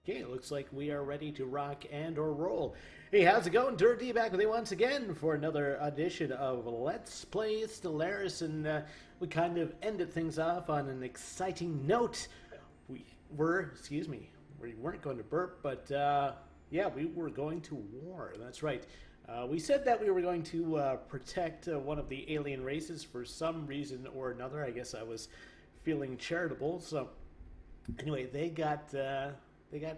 Okay, it looks like we are ready to rock and or roll. Hey, how's it going? Durinde back with you once again for another edition of Let's Play Stellaris, and we kind of ended things off on an exciting note. We weren't going to burp, but yeah, we were going to war. That's right. We said that we were going to protect one of the alien races for some reason or another. I guess I was feeling charitable, so anyway, they got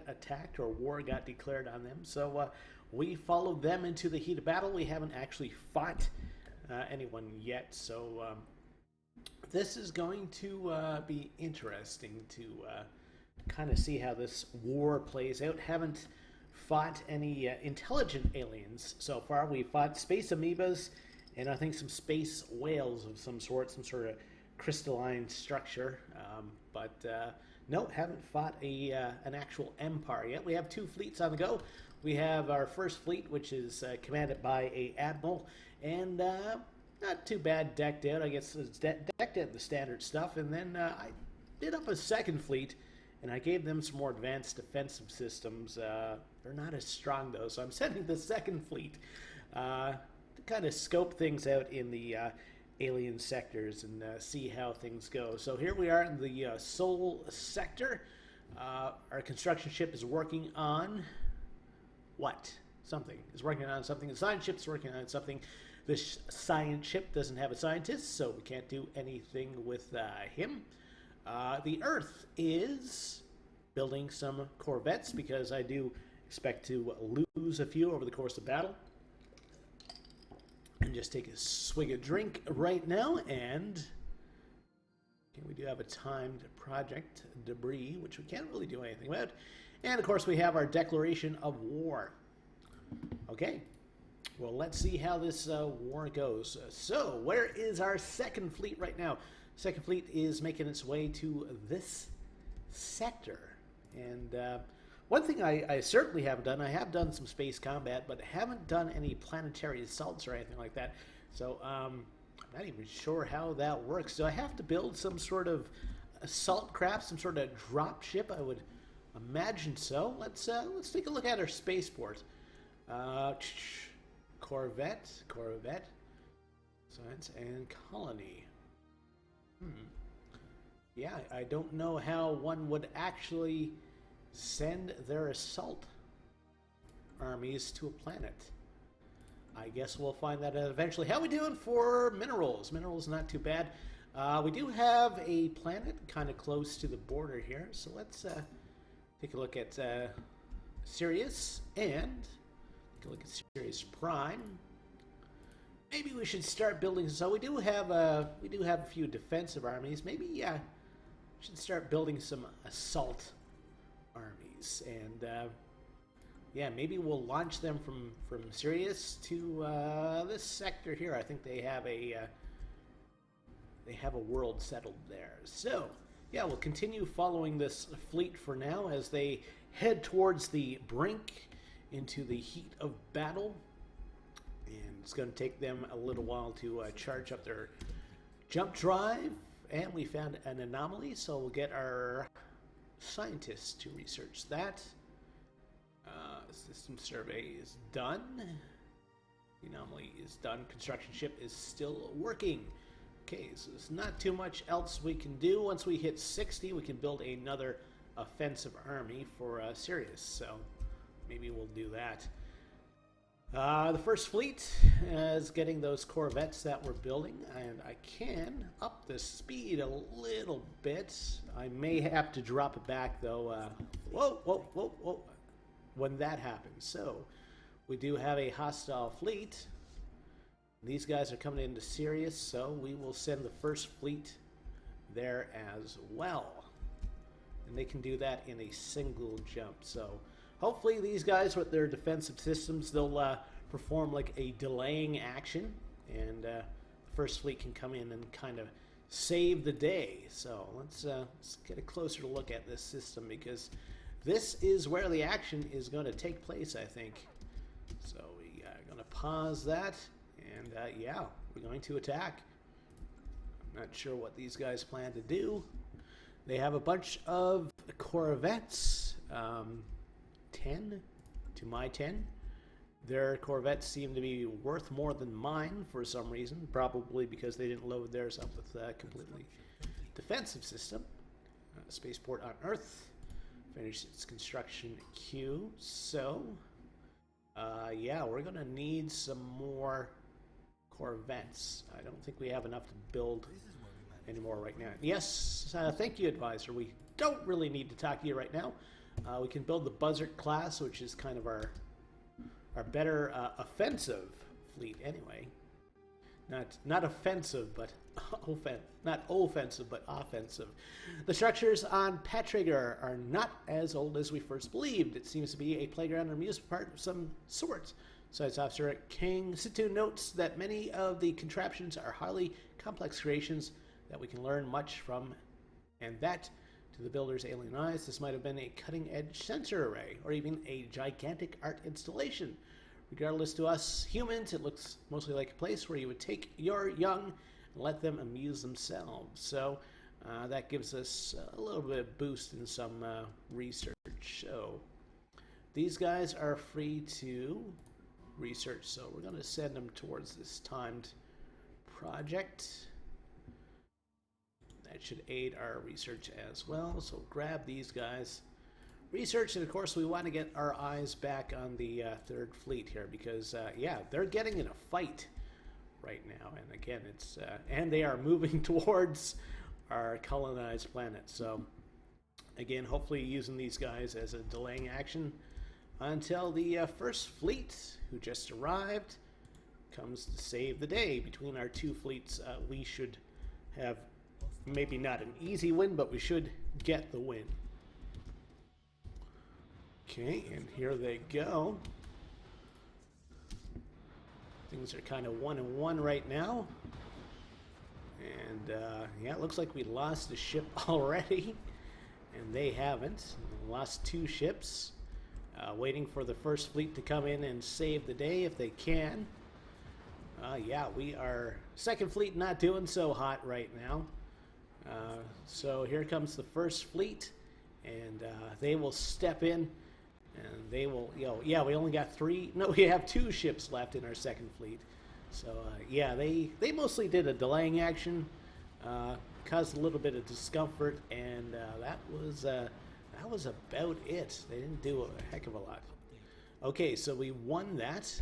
attacked, or war got declared on them. So we followed them into the heat of battle. We haven't actually fought anyone yet, so this is going to be interesting to kind of see how this war plays out. Haven't fought any intelligent aliens so far. We fought space amoebas and I think some space whales of some sort of crystalline structure, but no, haven't fought an actual empire yet. We have two fleets on the go. We have our first fleet, which is commanded by a admiral, and not too bad decked out. I guess it's decked out the standard stuff. And then I did up a second fleet, and I gave them some more advanced defensive systems. They're not as strong though, so I'm sending the second fleet to kind of scope things out in the alien sectors and see how things go. So here we are in the Sol sector. Our construction ship is working on what? Something. Is working on something. The science ship's working on something. This science ship doesn't have a scientist, so we can't do anything with him. The Earth is building some corvettes because I do expect to lose a few over the course of battle. And just take a swig of drink right now, and okay, we do have a timed project debris, which we can't really do anything about. And of course we have our declaration of war. Okay, well, let's see how this war goes. So where is our second fleet right now? Second fleet is making its way to this sector, and one thing I certainly haven't done, I have done some space combat, but haven't done any planetary assaults or anything like that. So I'm not even sure how that works. Do I have to build some sort of assault craft, some sort of drop ship? I would imagine so. Let's take a look at our spaceport. Corvette, science and colony. Yeah, I don't know how one would actually send their assault armies to a planet. I guess we'll find that out eventually. How we doing for minerals? Minerals not too bad. We do have a planet kind of close to the border here, so let's take a look at Sirius and take a look at Sirius Prime. Maybe we should start building. So we do have a few defensive armies. Maybe we should start building some assault armies, and yeah, maybe we'll launch them from Sirius to this sector here. I think they have a world settled there. So yeah, we'll continue following this fleet for now as they head towards the brink into the heat of battle, and it's going to take them a little while to charge up their jump drive. And we found an anomaly, so we'll get our scientists to research that. System survey is done. The anomaly is done. Construction ship is still working. Okay, so there's not too much else we can do. Once we hit 60, we can build another offensive army for Sirius. So maybe we'll do that. The first fleet is getting those corvettes that we're building, and I can up the speed a little bit. I may have to drop it back though. Whoa, when that happens. So we do have a hostile fleet. These guys are coming into Sirius, so we will send the first fleet there as well, and they can do that in a single jump. So hopefully these guys with their defensive systems, they'll perform like a delaying action, and the first fleet can come in and kind of save the day. So let's get a closer look at this system, because this is where the action is going to take place, I think. So we are going to pause that, and yeah, we're going to attack. I'm not sure what these guys plan to do. They have a bunch of corvettes. 10 to my 10. Their corvettes seem to be worth more than mine for some reason, probably because they didn't load theirs up with a completely defensive system. Spaceport on Earth finished its construction queue, so yeah, we're gonna need some more corvettes. I don't think we have enough to build anymore right now. Yes, thank you, advisor. We don't really need to talk to you right now. We can build the Buzzard class, which is kind of our better offensive fleet anyway. Not offensive, but not offensive, but offensive. The structures on Patrigar are not as old as we first believed. It seems to be a playground or amusement park of some sort. Science Officer King Situ notes that many of the contraptions are highly complex creations that we can learn much from, and that, to the builder's alien eyes, this might have been a cutting-edge sensor array, or even a gigantic art installation. Regardless, to us humans, it looks mostly like a place where you would take your young and let them amuse themselves. So that gives us a little bit of boost in some research. So these guys are free to research, so we're going to send them towards this timed project. That should aid our research as well, so grab these guys. Research, and of course we want to get our eyes back on the Third Fleet here, because yeah, they're getting in a fight right now, and again, it's and they are moving towards our colonized planet. So again, hopefully using these guys as a delaying action until the First Fleet, who just arrived, comes to save the day. Between our two fleets, we should have maybe not an easy win, but we should get the win. Okay, and here they go. Things are kind of 1-1 right now. And yeah, it looks like we lost a ship already. And they haven't. We lost 2 ships. Waiting for the First Fleet to come in and save the day if they can. Yeah, we are Second Fleet not doing so hot right now. So here comes the First Fleet, and they will step in, and they will, yeah, we only got 3, no, we have 2 ships left in our Second Fleet. So yeah, they mostly did a delaying action, caused a little bit of discomfort, and that was about it. They didn't do a heck of a lot. Okay, so we won that.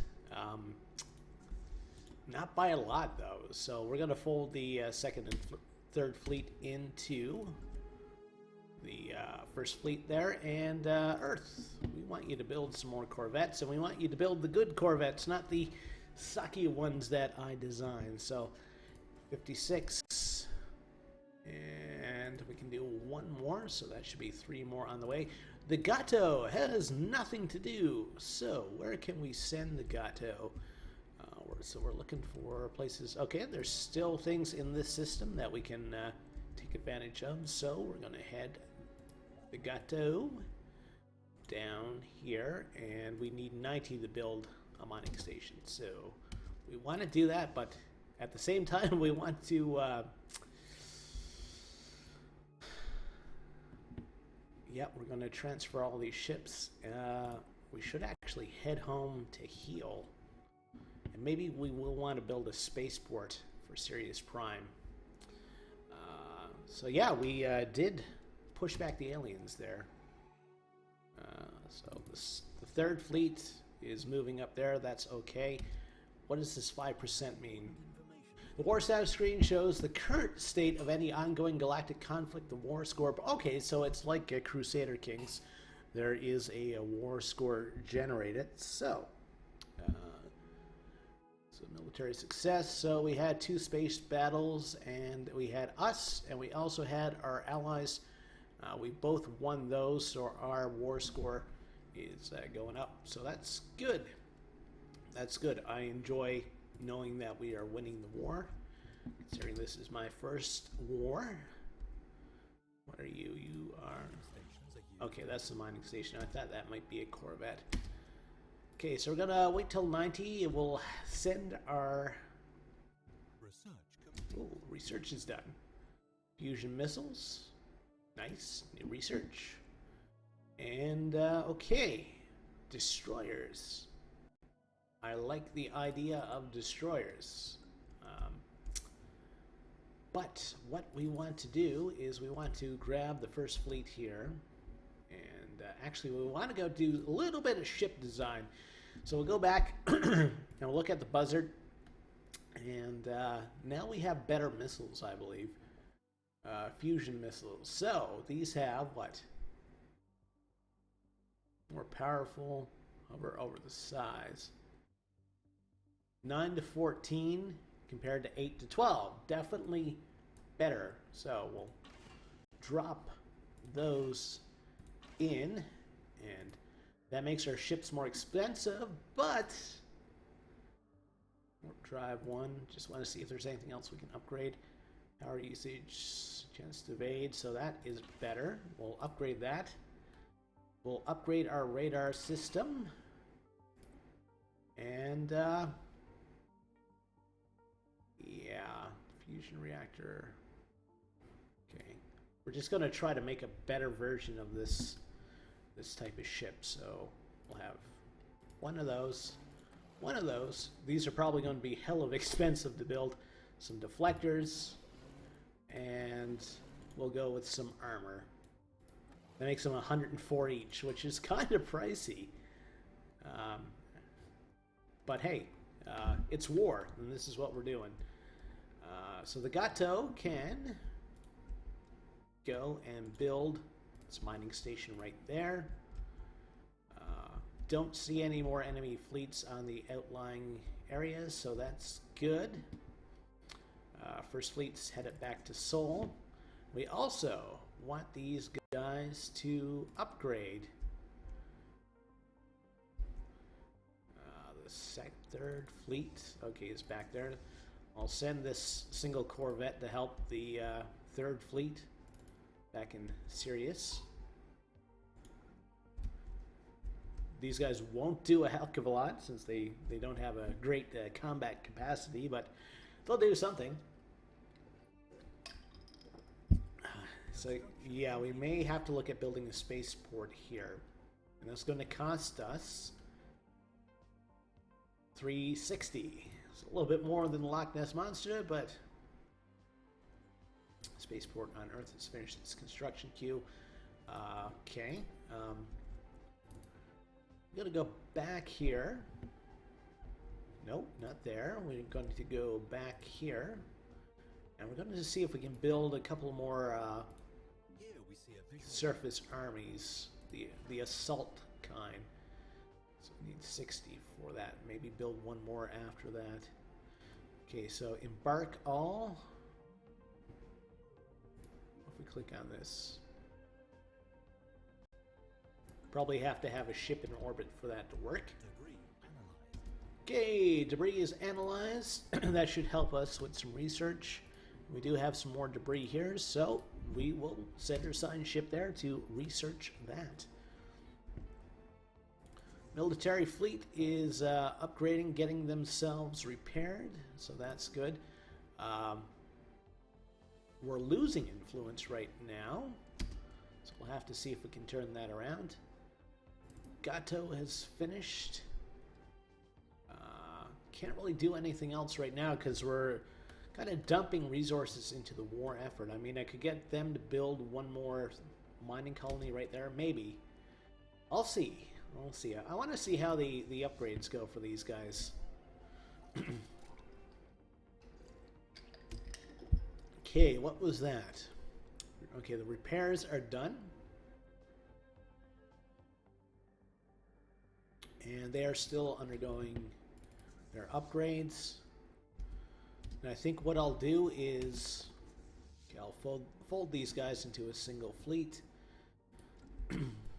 Not by a lot, though. So we're going to fold the Second and Third Fleet into the First Fleet there, and Earth. We want you to build some more corvettes, and we want you to build the good corvettes, not the sucky ones that I designed. So 56, and we can do 1 more, so that should be 3 more on the way. The Gato has nothing to do, so where can we send the Gato? So we're looking for places. Okay, there's still things in this system that we can take advantage of, so we're going to head the Gato down here, and we need 90 to build a mining station. So we want to do that, but at the same time we want to yeah, we're going to transfer all these ships. We should actually head home to heal. And maybe we will want to build a spaceport for Sirius Prime. So yeah, we did push back the aliens there. So the Third Fleet is moving up there. That's okay. What does this 5% mean? The war status screen shows the current state of any ongoing galactic conflict, the war score. Okay, so it's like Crusader Kings. There is a war score generated. So military success. So we had 2 space battles, and we had us, and we also had our allies. We both won those, so our war score is going up. So that's good. That's good. I enjoy knowing that we are winning the war, considering this is my first war. What are you? You are... Okay, that's the mining station. I thought that might be a corvette. Okay, so we're gonna wait till 90, and we'll send our... Ooh, research is done. Fusion missiles. Nice. New research. And, okay. Destroyers. I like the idea of destroyers. But what we want to do is we want to grab the first fleet here. And actually, we want to go do a little bit of ship design. So we'll go back and we'll look at the Buzzard. And now we have better missiles, I believe. Fusion missiles. So these have what? More powerful. Hover over the size. 9 to 14 compared to 8 to 12. Definitely better. So we'll drop those in. And that makes our ships more expensive, but warp drive 1. Just want to see if there's anything else we can upgrade. Power usage, chance to evade, so that is better. We'll upgrade that. We'll upgrade our radar system. And, yeah, fusion reactor. Okay. We're just going to try to make a better version of this type of ship. So we'll have one of those. One of those. These are probably going to be hell of expensive to build. Some deflectors. And we'll go with some armor. That makes them 104 each, which is kind of pricey. But hey, it's war, and this is what we're doing. So the Gato can go and build its mining station right there. Don't see any more enemy fleets on the outlying areas, so that's good. First fleet's headed back to Seoul. We also want these guys to upgrade. The third fleet, okay, is back there. I'll send this single corvette to help the third fleet back in Sirius. These guys won't do a heck of a lot since they don't have a great combat capacity, but they'll do something. So yeah, we may have to look at building a spaceport here, and that's going to cost us 360. It's a little bit more than the Loch Ness Monster, but spaceport on Earth has finished its construction queue. Okay, I'm going to go back here. Nope, not there. We're going to go back here, and we're going to see if we can build a couple more surface armies, the assault kind. So we need 60 for that. Maybe build one more after that. Okay, so embark all. If we click on this, probably have to have a ship in orbit for that to work. Okay, debris is analyzed. That should help us with some research. We do have some more debris here, so we will send our assigned ship there to research that. Military fleet is upgrading, getting themselves repaired, so that's good. We're losing influence right now, so we'll have to see if we can turn that around. Gato has finished. Can't really do anything else right now because we're kind of dumping resources into the war effort. I mean, I could get them to build one more mining colony right there, maybe. I'll see. We'll see. I want to see how the upgrades go for these guys. Okay, what was that? Okay, the repairs are done. And they are still undergoing their upgrades. And I think what I'll do is, okay, I'll fold these guys into a single fleet.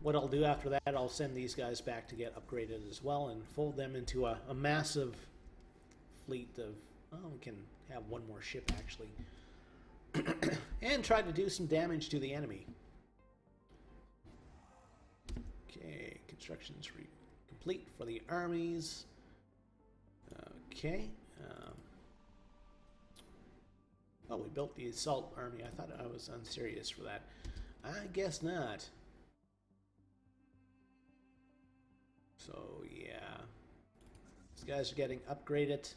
What I'll do after that, I'll send these guys back to get upgraded as well and fold them into a massive fleet of, oh, we can have one more ship actually. And try to do some damage to the enemy. Okay, construction's complete for the armies. Okay. Oh, we built the assault army. I thought I was unserious for that. I guess not. So, yeah. These guys are getting upgraded.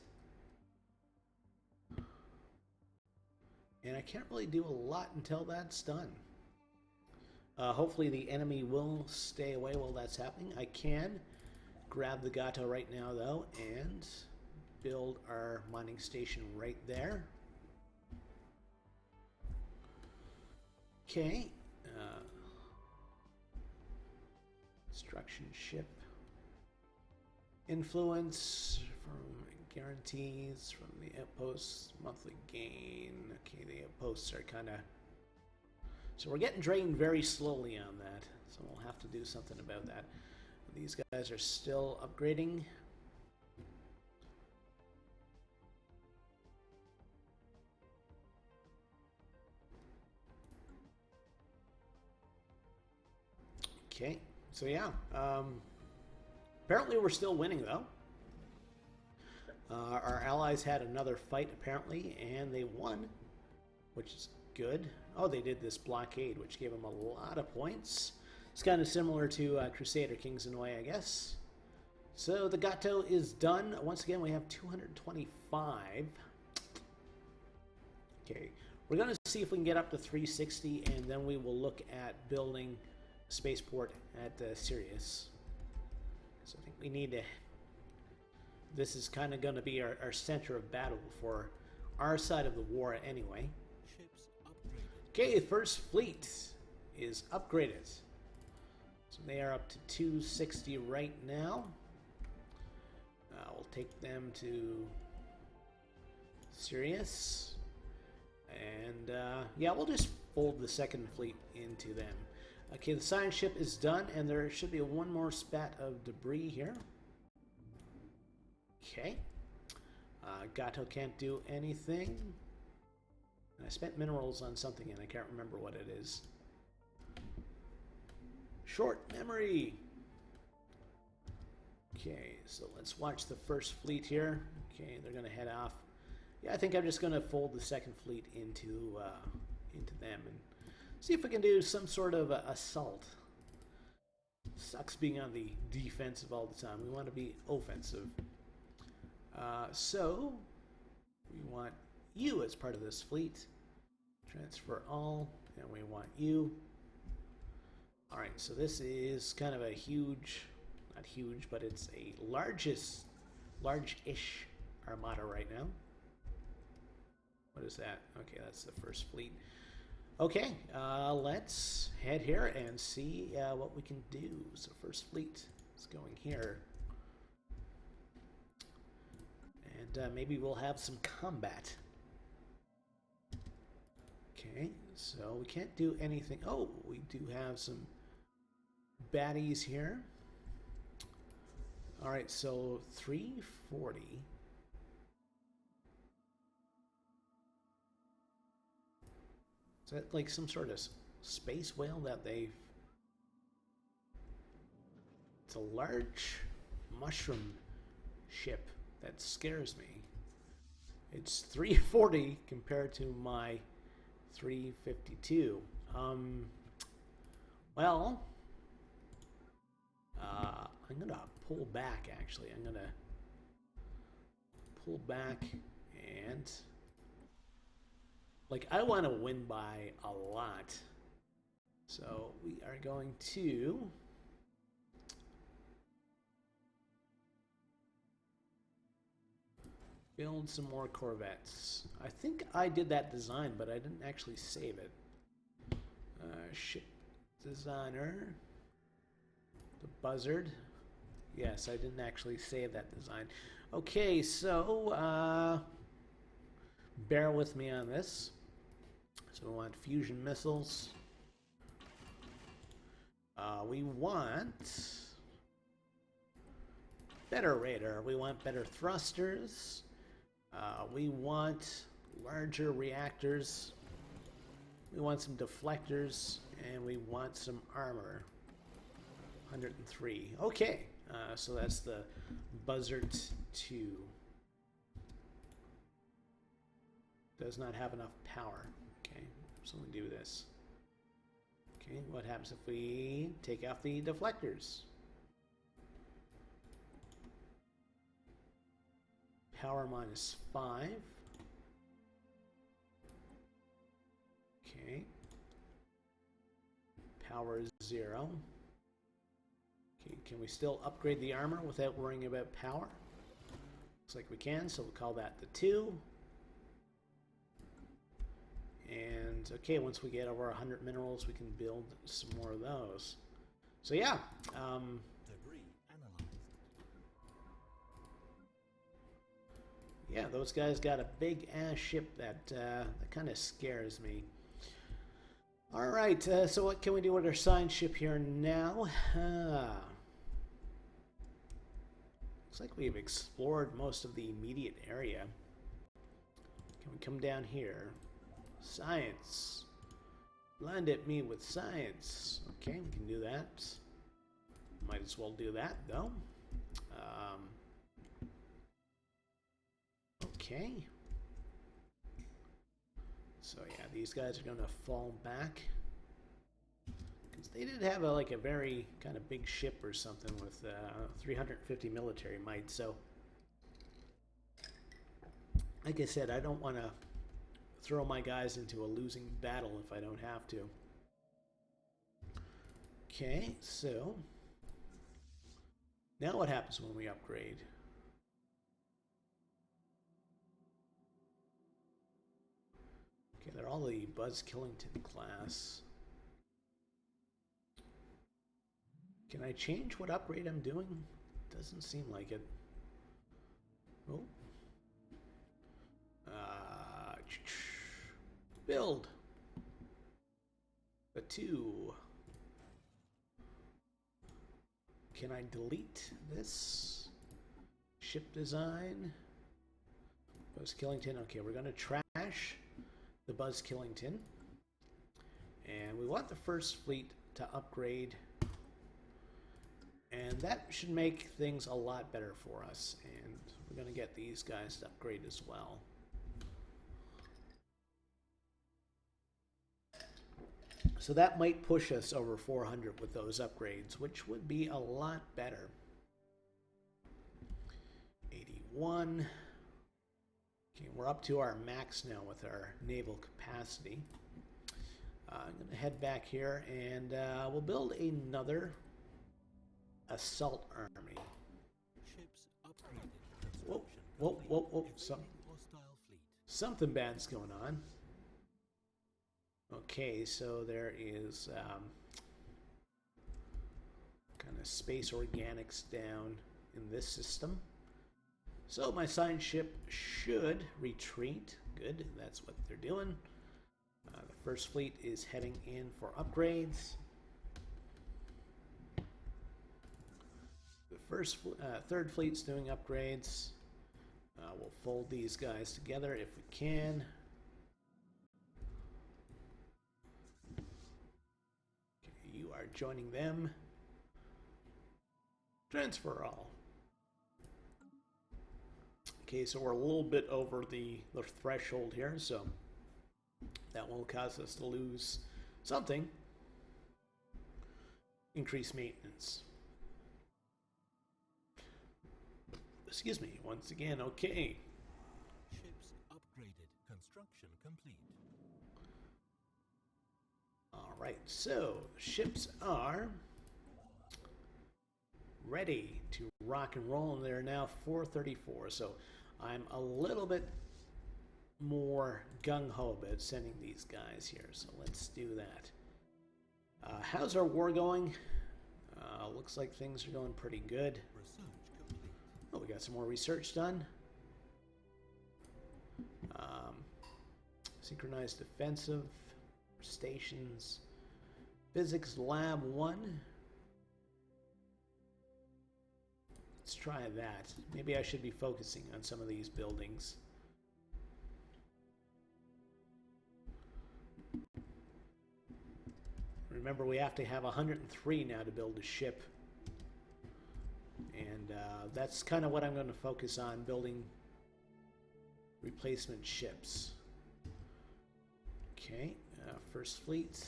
And I can't really do a lot until that's done. Hopefully the enemy will stay away while that's happening. I can grab the Gato right now, though, and build our mining station right there. Okay. Construction ship. Influence from guarantees from the outposts. Monthly gain. Okay, the outposts are kind of... So we're getting drained very slowly on that. So we'll have to do something about that. These guys are still upgrading. Okay, so yeah. Apparently we're still winning, though. Our allies had another fight, apparently, and they won, which is good. Oh, they did this blockade, which gave them a lot of points. It's kind of similar to Crusader Kings in a way, I guess. So the Gato is done. Once again, we have 225. Okay, we're going to see if we can get up to 360, and then we will look at building a spaceport at Sirius. So I think we need to... This is kind of going to be our center of battle for our side of the war anyway. Okay, first fleet is upgraded. So they are up to 260 right now. We'll take them to Sirius. And yeah, we'll just fold the second fleet into them. Okay, the science ship is done, and there should be one more spat of debris here. Okay. Gato can't do anything. I spent minerals on something, and I can't remember what it is. Short memory! Okay, so let's watch the first fleet here. Okay, they're going to head off. Yeah, I think I'm just going to fold the second fleet into them and see if we can do some sort of assault. Sucks being on the defensive all the time. We want to be offensive. So, we want you as part of this fleet. Transfer all, and we want you. Alright, so this is kind of a huge, not huge, but it's a large-ish armada right now. What is that? Okay, that's the first fleet. Okay, let's head here and see what we can do. So first fleet is going here. And maybe we'll have some combat. Okay, so we can't do anything. Oh, we do have some baddies here. Alright, so 340. Is that like some sort of space whale that they've... It's a large mushroom ship that scares me. It's 340 compared to my 352. Well, I'm gonna pull back, actually. I'm gonna pull back and... Like, I want to win by a lot. So, we are going to... build some more Corvettes. I think I did that design, but I didn't actually save it. Ship designer. The buzzard. Yes, I didn't actually save that design. Okay, so, bear with me on this. So we want fusion missiles. We want better radar. We want better thrusters. We want larger reactors. We want some deflectors. And we want some armor. 103. Okay, so that's the Buzzard 2. Does not have enough power. Okay, so we do this. Okay, what happens if we take off the deflectors? Power -5. Okay. Power 0. Okay, can we still upgrade the armor without worrying about power? Looks like we can, so we'll call that the 2. And, okay, once we get over 100 minerals, we can build some more of those. So, yeah. Debris analyzed. Yeah, those guys got a big-ass ship that kind of scares me. All right, so what can we do with our science ship here now? Looks like we've explored most of the immediate area. Can we come down here? Science. Blind at me with science. Okay, we can do that. Might as well do that, though. Okay. So yeah, these guys are going to fall back. Because they did have like a very kind of big ship or something with 350 military might. So, like I said, I don't want to throw my guys into a losing battle if I don't have to. Okay, so now what happens when we upgrade? Okay, they're all the Buzz Killington class. Can I change what upgrade I'm doing? Doesn't seem like it. Oh. Build. A 2. Can I delete this? Ship design. Buzz Killington. Okay, we're going to trash the Buzz Killington. And we want the first fleet to upgrade. And that should make things a lot better for us. And we're going to get these guys to upgrade as well. So that might push us over 400 with those upgrades, which would be a lot better. 81. Okay, we're up to our max now with our naval capacity. I'm going to head back here and we'll build another assault army. Ships upgraded. Whoa, whoa, whoa, whoa. Something bad's going on. Okay, so there is kind of space organics down in this system. So my science ship should retreat. Good, that's what they're doing. The first fleet is heading in for upgrades. The third fleet's doing upgrades. We'll fold these guys together if we can. Okay, you are joining them. Transfer all. Okay, so we're a little bit over the threshold here, so that will cause us to lose something. Increase maintenance. Excuse me, once again, okay. Ships upgraded. Construction complete. Alright, so ships are ready to rock and roll, and they're now 434, so I'm a little bit more gung-ho about sending these guys here, so let's do that. How's our war going? Looks like things are going pretty good. Oh, we got some more research done. Synchronized defensive stations. Physics Lab 1. Let's try that. Maybe I should be focusing on some of these buildings. Remember, we have to have 103 now to build a ship. And that's kind of what I'm going to focus on, building replacement ships. Okay, first fleet.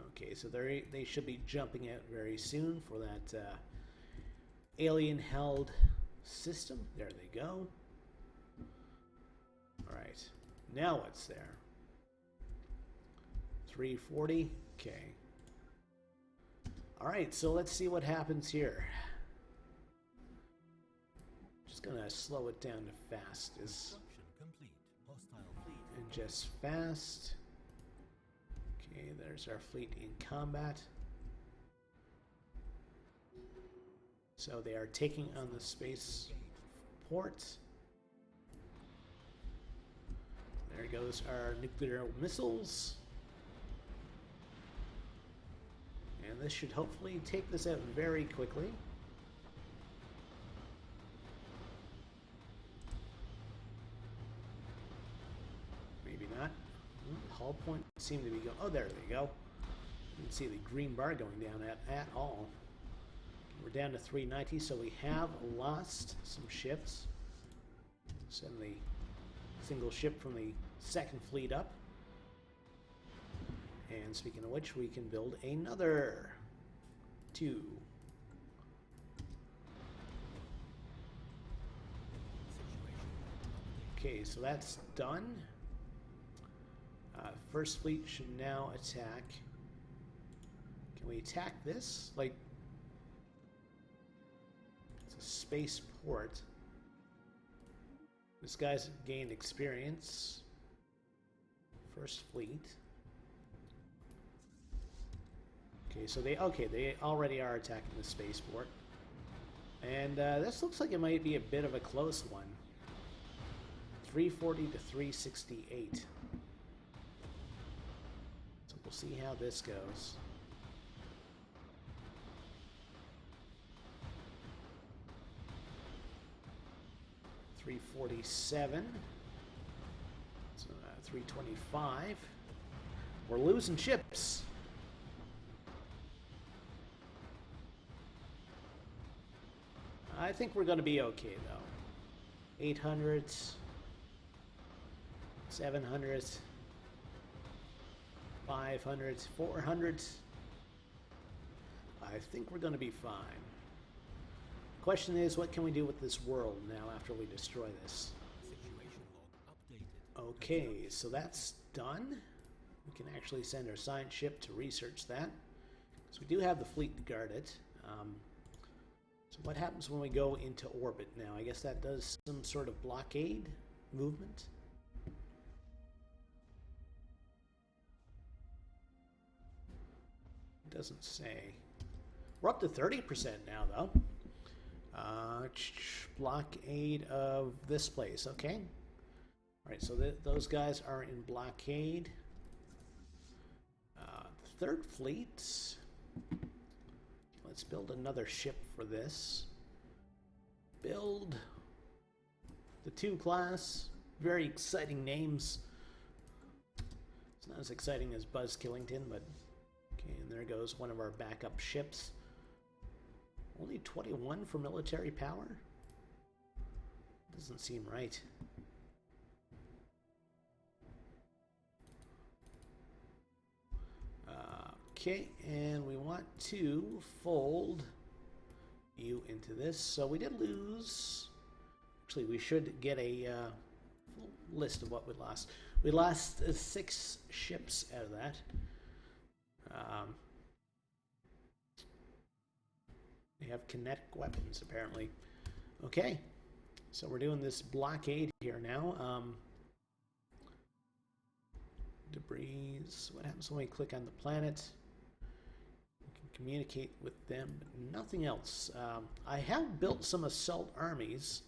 Okay, so they should be jumping out very soon for that alien-held system. There they go. Alright. Now what's there? 340. Okay. Alright, so let's see what happens here. Just gonna slow it down to fast. Construction complete. Hostile fleet. And just fast. Okay, there's our fleet in combat. So they are taking on the space port. There goes our nuclear missiles. And this should hopefully take this out very quickly. Maybe not. Hull point seemed to be going. Oh, there they go. You can see the green bar going down at all. We're down to 390, so we have lost some ships. Send the single ship from the second fleet up. And speaking of which, we can build another 2. Okay, so that's done. First fleet should now attack. Can we attack this? Like, it's a space port. This guy's gained experience. First fleet. Okay, so they already are attacking the spaceport. And this looks like it might be a bit of a close one. 340 to 368. So we'll see how this goes. $347. So 325. We're losing ships. I think we're going to be okay, though. 800, 700, 500, 400. I think we're going to be fine. Question is, what can we do with this world now after we destroy this? Situation log updated. Okay, so that's done. We can actually send our science ship to research that. So we do have the fleet to guard it. So what happens when we go into orbit now? I guess that does some sort of blockade movement. It doesn't say. We're up to 30% now, though. Blockade of this place, okay. Alright, so those guys are in blockade. The third fleet. Let's build another ship for this. Build the 2 class. Very exciting names. It's not as exciting as Buzz Killington, but okay, and there goes one of our backup ships. Only 21 for military power? Doesn't seem right. Okay, and we want to fold you into this. So we did lose. Actually, we should get a full list of what we lost. We lost 6 ships out of that. They have kinetic weapons, apparently. Okay, so we're doing this blockade here now. Debris. What happens when we click on the planet? We can communicate with them, but nothing else. I have built some assault armies,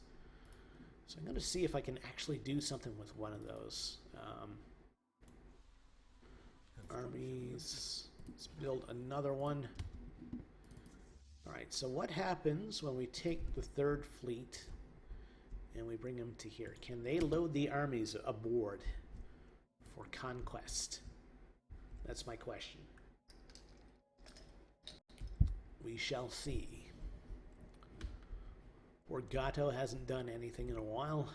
so I'm going to see if I can actually do something with one of those. Armies. Let's build another one. Alright, so what happens when we take the third fleet and we bring them to here? Can they load the armies aboard for conquest? That's my question. We shall see. Poor Gato hasn't done anything in a while.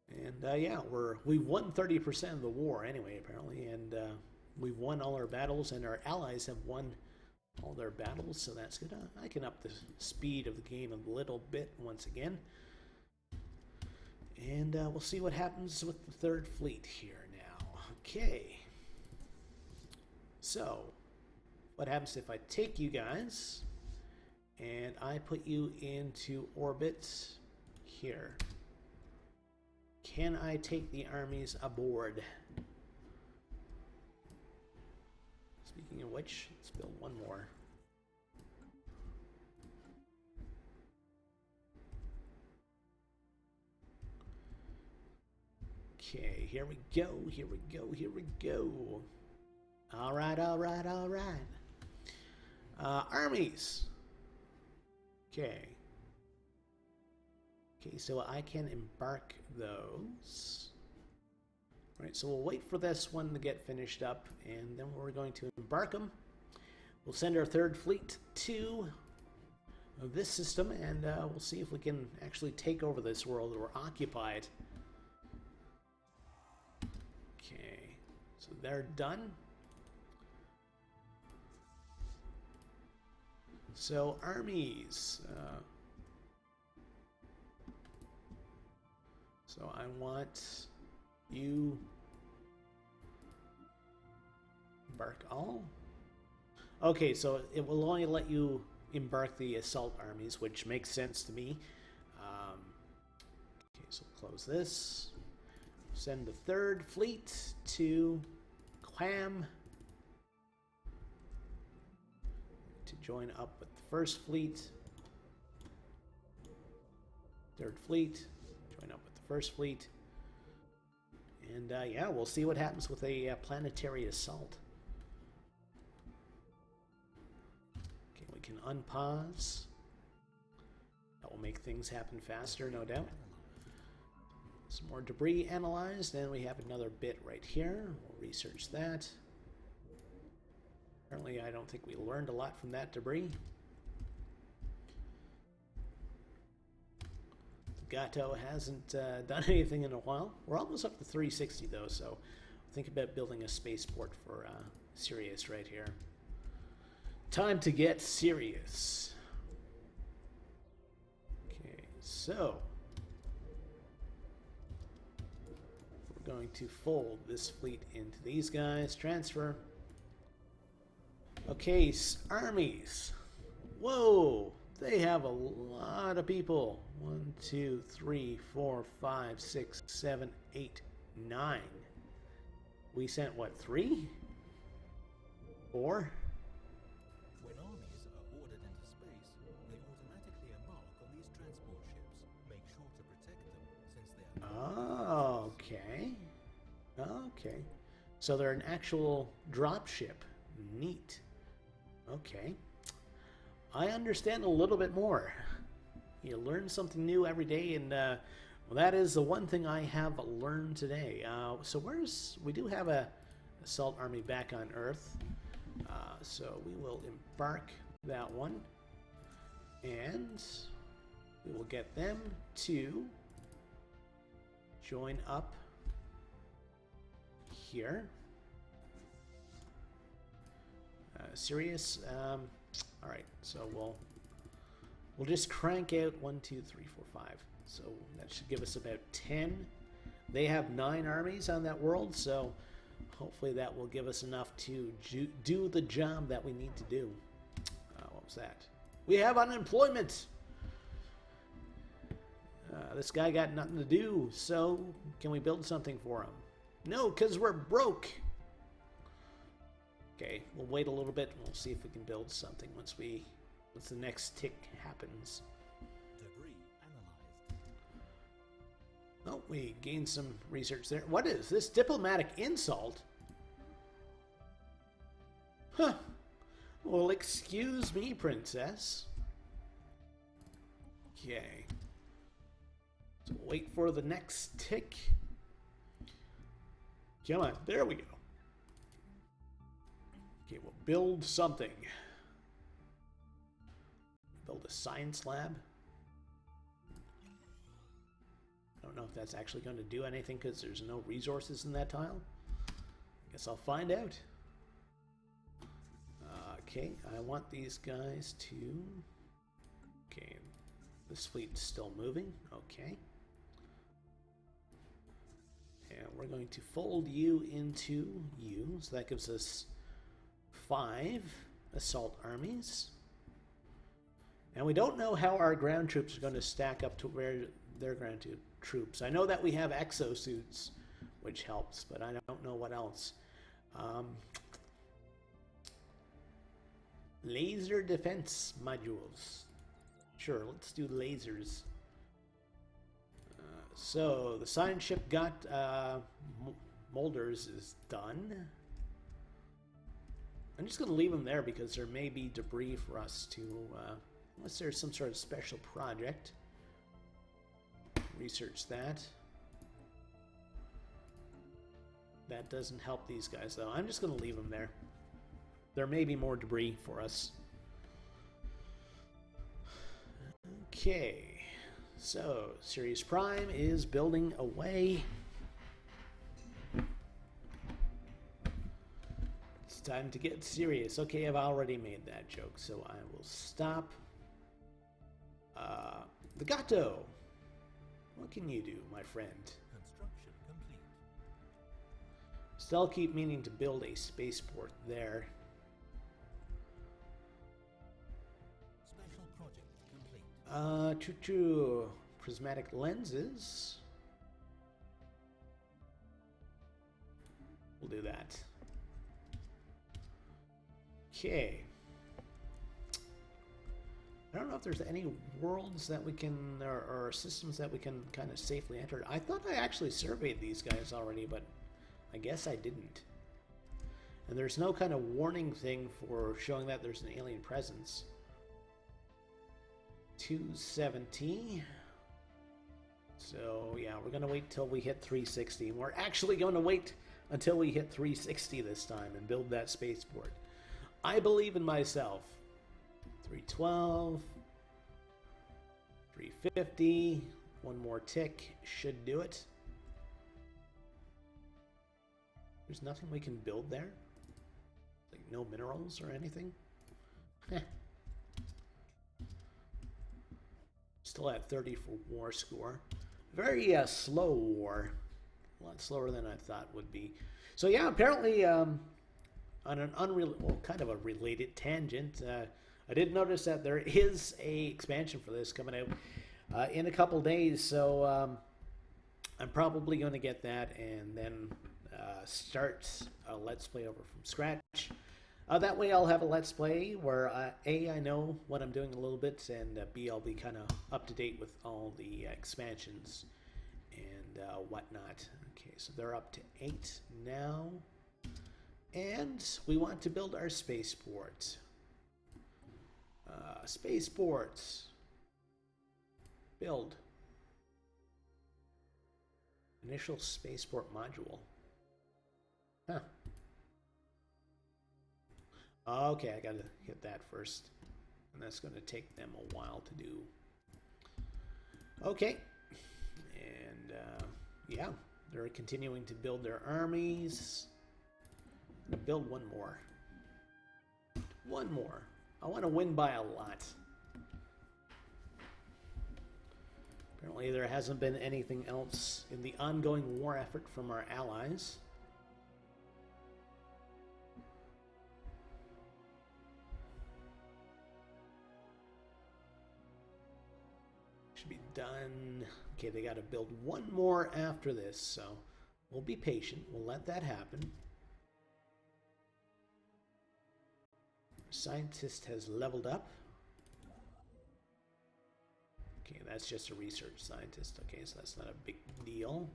And yeah, we've won 30% of the war anyway, apparently, and we've won all our battles, and our allies have won all their battles, so that's good. I can up the speed of the game a little bit once again. And we'll see what happens with the third fleet here now. Okay. So, what happens if I take you guys and I put you into orbit here? Can I take the armies aboard? Speaking of which, let's build one more. Okay, here we go, here we go, here we go. All right, all right, all right. Armies. Okay. Okay, so I can embark those. All right, so we'll wait for this one to get finished up, and then we're going to embark them. We'll send our third fleet to this system, and we'll see if we can actually take over this world or occupy it. Okay, so they're done. So armies. So I want you embark all. Okay, so it will only let you embark the assault armies, which makes sense to me. Okay, so close this. Send the third fleet to Quam to join up with the first fleet. Third fleet, join up with the first fleet. And yeah, we'll see what happens with a planetary assault. Okay, we can unpause. That will make things happen faster, no doubt. Some more debris analyzed, and we have another bit right here. We'll research that. Apparently, I don't think we learned a lot from that debris. Gato hasn't done anything in a while. We're almost up to 360 though, so think about building a spaceport for Sirius right here. Time to get serious. Okay, so we're going to fold this fleet into these guys. Transfer. Okay, armies. Whoa, they have a lot of people. 1, 2, 3, 4, 5, 6, 7, 8, 9. We sent what, 3? 4? When armies are ordered into space, they automatically embark on these transport ships. Make sure to protect them, since they are... Oh, okay. Okay. So they're an actual drop ship. Neat. Okay. I understand a little bit more. You learn something new every day, and well, that is the one thing I have learned today. So we do have a assault army back on Earth, so we will embark that one, and we will get them to join up here. Sirius. All right, so we'll just crank out 1, 2, 3, 4, 5. So that should give us about 10. They have 9 armies on that world, so hopefully that will give us enough to do the job that we need to do. What was that? We have unemployment. This guy got nothing to do, so can we build something for him? No, because we're broke. Okay, we'll wait a little bit and we'll see if we can build something once the next tick happens. Debris analyzed. Oh, we gained some research there. What is this diplomatic insult? Huh. Well, excuse me, princess. Okay. So wait for the next tick. Come on, there we go. Okay, we'll build something. Build a science lab. I don't know if that's actually going to do anything because there's no resources in that tile. Guess I'll find out. Okay, I want these guys to... Okay, this fleet's still moving. Okay. And we're going to fold you into you. So that gives us 5 assault armies. And we don't know how our ground troops are going to stack up to where their ground troops. I know that we have exosuits, which helps, but I don't know what else. Laser defense modules. Sure, let's do lasers. So the science ship got molders is done. I'm just going to leave them there because there may be debris for us to, unless there's some sort of special project. Research that. That doesn't help these guys though. I'm just going to leave them there. There may be more debris for us. Okay. So, Sirius Prime is building away. It's time to get serious. Okay, I've already made that joke, so I will stop. The Gato. What can you do, my friend? Construction complete. Still keep meaning to build a spaceport there. Special project complete. Choo-choo. Prismatic lenses. We'll do that. Okay. I don't know if there's any worlds that we can, or systems that we can kind of safely enter. I thought I actually surveyed these guys already, but I guess I didn't. And there's no kind of warning thing for showing that there's an alien presence. 270. So, yeah, we're going to wait till we hit 360. We're actually going to wait until we hit 360 this time and build that spaceport. I believe in myself. 312. 350. One more tick should do it. There's nothing we can build there? Like no minerals or anything? Still at 30 for war score. Very slow war. A lot slower than I thought would be. So yeah, apparently on an kind of a related tangent, I did notice that there is a expansion for this coming out in a couple days. So I'm probably going to get that and then start a Let's Play over from scratch. That way I'll have a Let's Play where A, I know what I'm doing a little bit, and B, I'll be kind of up to date with all the expansions and whatnot. Okay, so they're up to 8 now. And we want to build our spaceport. Spaceports. Build. Initial spaceport module. Huh. Okay, I gotta hit that first. And that's gonna take them a while to do. Okay. And, yeah. They're continuing to build their armies. Build one more. One more. I want to win by a lot. Apparently there hasn't been anything else in the ongoing war effort from our allies. Should be done. Okay, they got to build one more after this, so we'll be patient. We'll let that happen. Scientist has leveled up. Okay, that's just a research scientist. Okay, so that's not a big deal.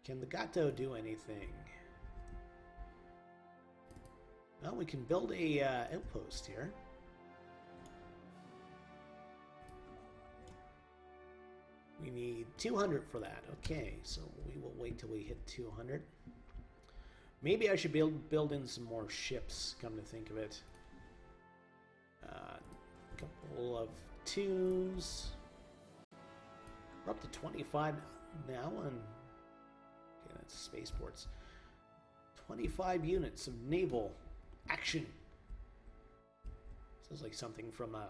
Can the Gato do anything? Well, we can build a outpost here. We need 200 for that. Okay, so we will wait till we hit 200. Maybe I should build in some more ships, come to think of it. A couple of 2s. We're up to 25 now, and okay, that's spaceports. 25 units of naval action. Sounds like something from a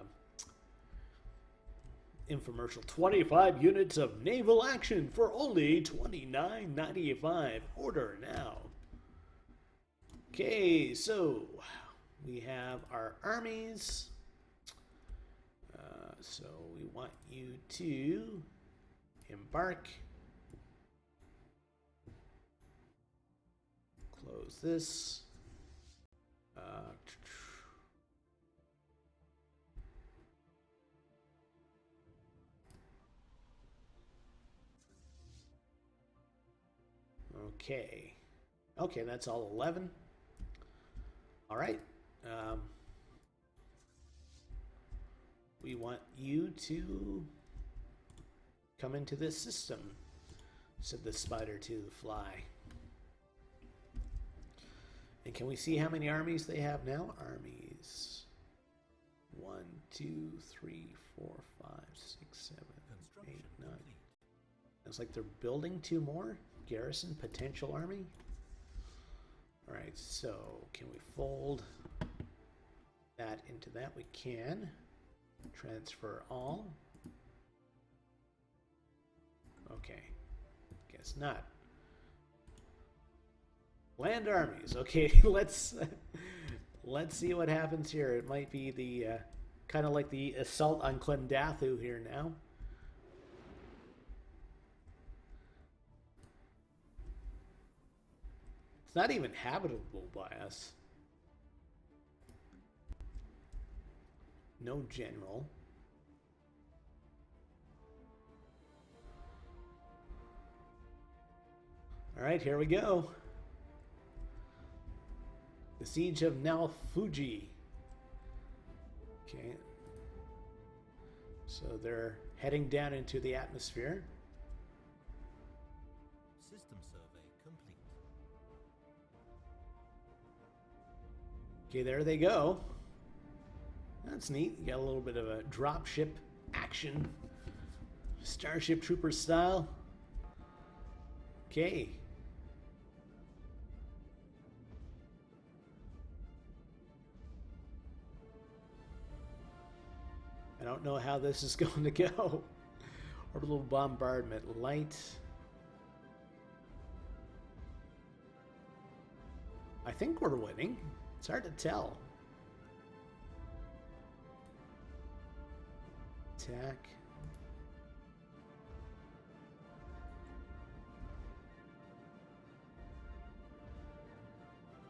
infomercial. 25 units of naval action for only $29.95. Order now. Okay, so we have our armies. So we want you to embark. Close this. Okay. Okay, that's all 11. All right. We want you to come into this system, said the spider to the fly. And can we see how many armies they have now? Armies. 1, 2, 3, 4, 5, 6, 7, 8, 9. It's like they're building 2 more. Garrison, potential army. All right, so can we fold that into that? We can. Transfer all. Okay, guess not. Land armies. Okay, let's see what happens here. It might be the kind of like the assault on Clendathu here now. It's not even habitable by us. No general. All right, here we go. The Siege of Nalfuji. Okay. So they're heading down into the atmosphere. System survey complete. Okay, there they go. That's neat. You got a little bit of a dropship action. Starship Trooper style. Okay. I don't know how this is going to go. Orbital bombardment light. I think we're winning. It's hard to tell. Attack.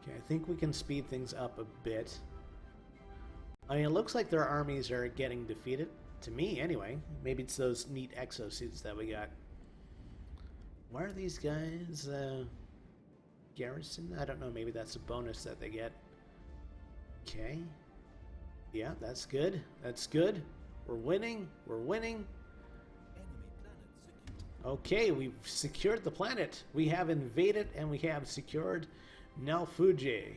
Okay, I think we can speed things up a bit. I mean, it looks like their armies are getting defeated. To me, anyway. Maybe it's those neat exosuits that we got. Why are these guys, garrison? I don't know. Maybe that's a bonus that they get. Okay. Yeah, that's good. That's good. We're winning. We're winning. Enemy planet secured. Okay, we've secured the planet. We have invaded and we have secured Nalfuji.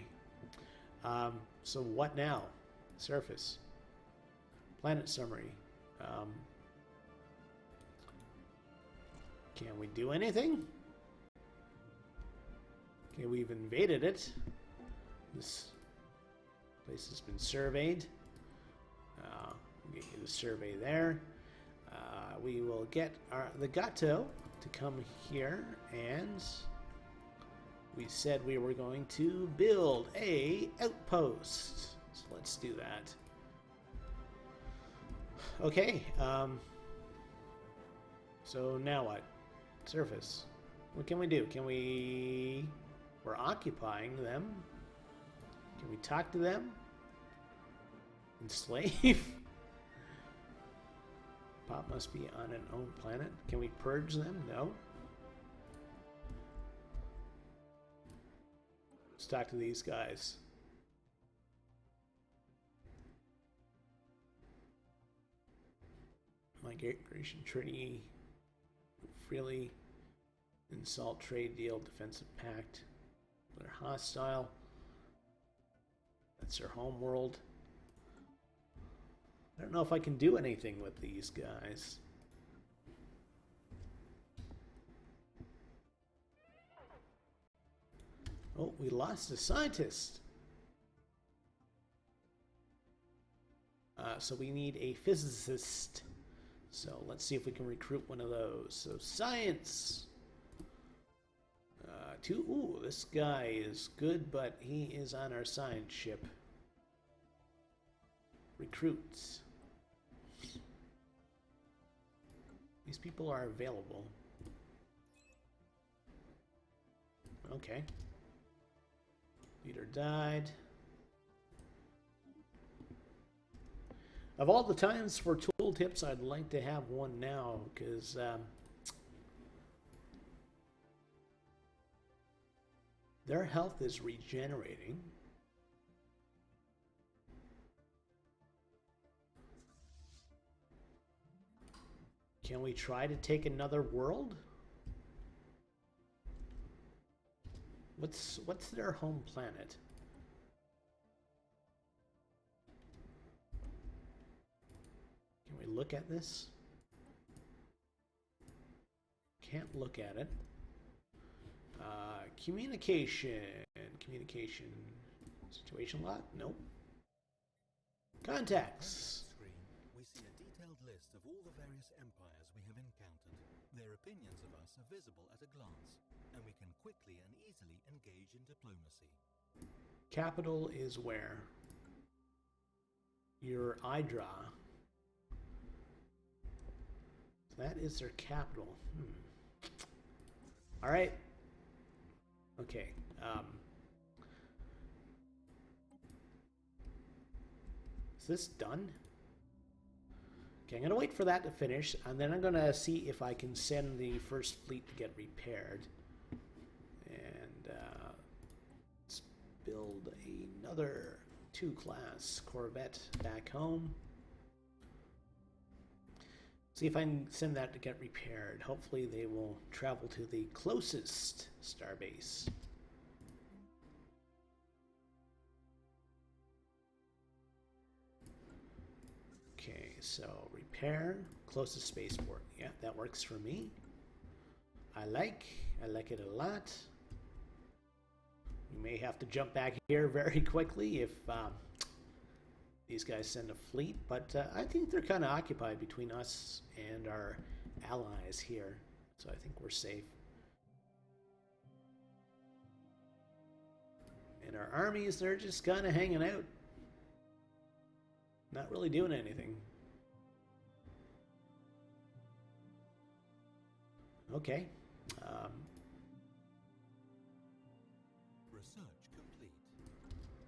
So what now? Surface. Planet summary. Can we do anything? Okay, we've invaded it. This place has been surveyed. Get you the survey there. We will get the Gato to come here, and we said we were going to build a outpost. So let's do that. Okay. So now what? Surface. What can we do? We're occupying them. Can we talk to them? Enslave? Pop must be on an own planet. Can we purge them? No. Let's talk to these guys. Migration treaty. Freely insult trade deal. Defensive pact. They're hostile. That's their home world. I don't know if I can do anything with these guys. Oh, we lost a scientist. So we need a physicist. So let's see if we can recruit one of those. So science. Ooh, this guy is good, but he is on our science ship. Recruits. These people are available. Okay. Leader died. Of all the times for tooltips, I'd like to have one now, because their health is regenerating. Can we try to take another world? What's their home planet? Can we look at this? Can't look at it. Communication. Situation log? Nope. Contacts. Screen, we see a detailed list of all the various empires we have encountered. Their opinions of us are visible at a glance, and we can quickly and easily engage in diplomacy. Capital is where? Your Hydra. That is their capital. All right. Okay. Is this done? Okay, I'm going to wait for that to finish, and then I'm going to see if I can send the first fleet to get repaired. And let's build another 2-class Corvette back home. See if I can send that to get repaired. Hopefully they will travel to the closest starbase. Okay, so repair, closest spaceport. Yeah, that works for me. I like it a lot. We may have to jump back here very quickly if these guys send a fleet, but I think they're kind of occupied between us and our allies here, so I think we're safe. And our armies, they're just kind of hanging out. Not really doing anything. Okay. Research complete.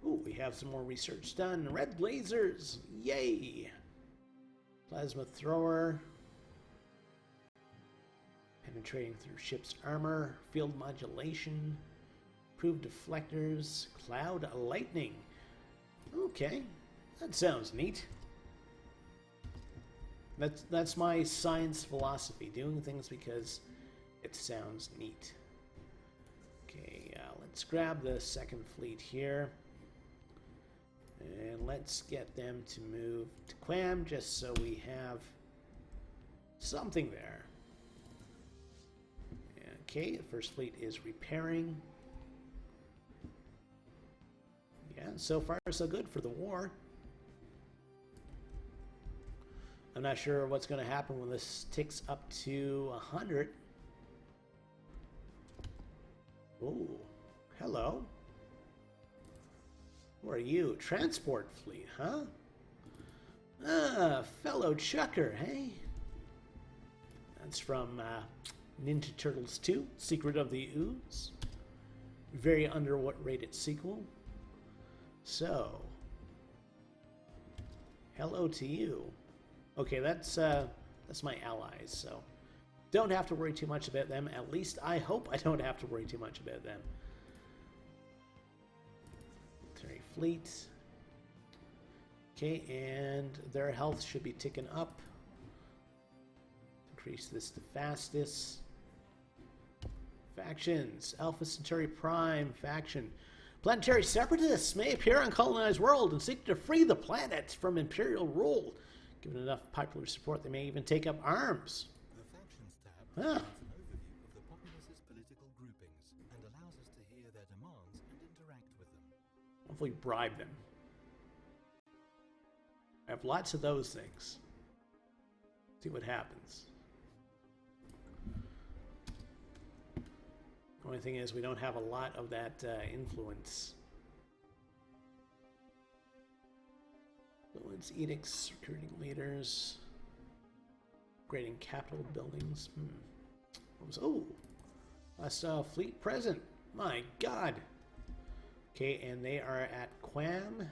Ooh, we have some more research done. Red lasers! Yay! Plasma thrower. Penetrating through ship's armor. Field modulation. Improved deflectors. Cloud lightning. Okay. That sounds neat. That's my science philosophy. Doing things because it sounds neat. Okay, let's grab the second fleet here. And let's get them to move to Quam just so we have something there. Okay, the first fleet is repairing. Yeah, so far so good for the war. I'm not sure what's going to happen when this ticks up to 100. Oh, hello. Who are you? Transport fleet, huh? Ah, fellow chucker, hey? That's from Ninja Turtles 2, Secret of the Ooze. Very underrated sequel. So, hello to you. Okay, that's my allies, so don't have to worry too much about them. At least I hope I don't have to worry too much about them. Military fleet. Okay, and their health should be ticking up. Increase this to fastest. Factions. Alpha Centauri Prime faction. Planetary separatists may appear on colonized world and seek to free the planet from imperial rule. Given enough popular support, they may even take up arms. The Factions tab provides an overview of the populace's political groupings and allows us to hear their demands Hopefully bribe them. I have lots of those things. See what happens. The only thing is we don't have a lot of that influence. Influence edicts, recruiting leaders, upgrading capital buildings. What was, oh, I saw fleet present. My God. Okay, and they are at Quam.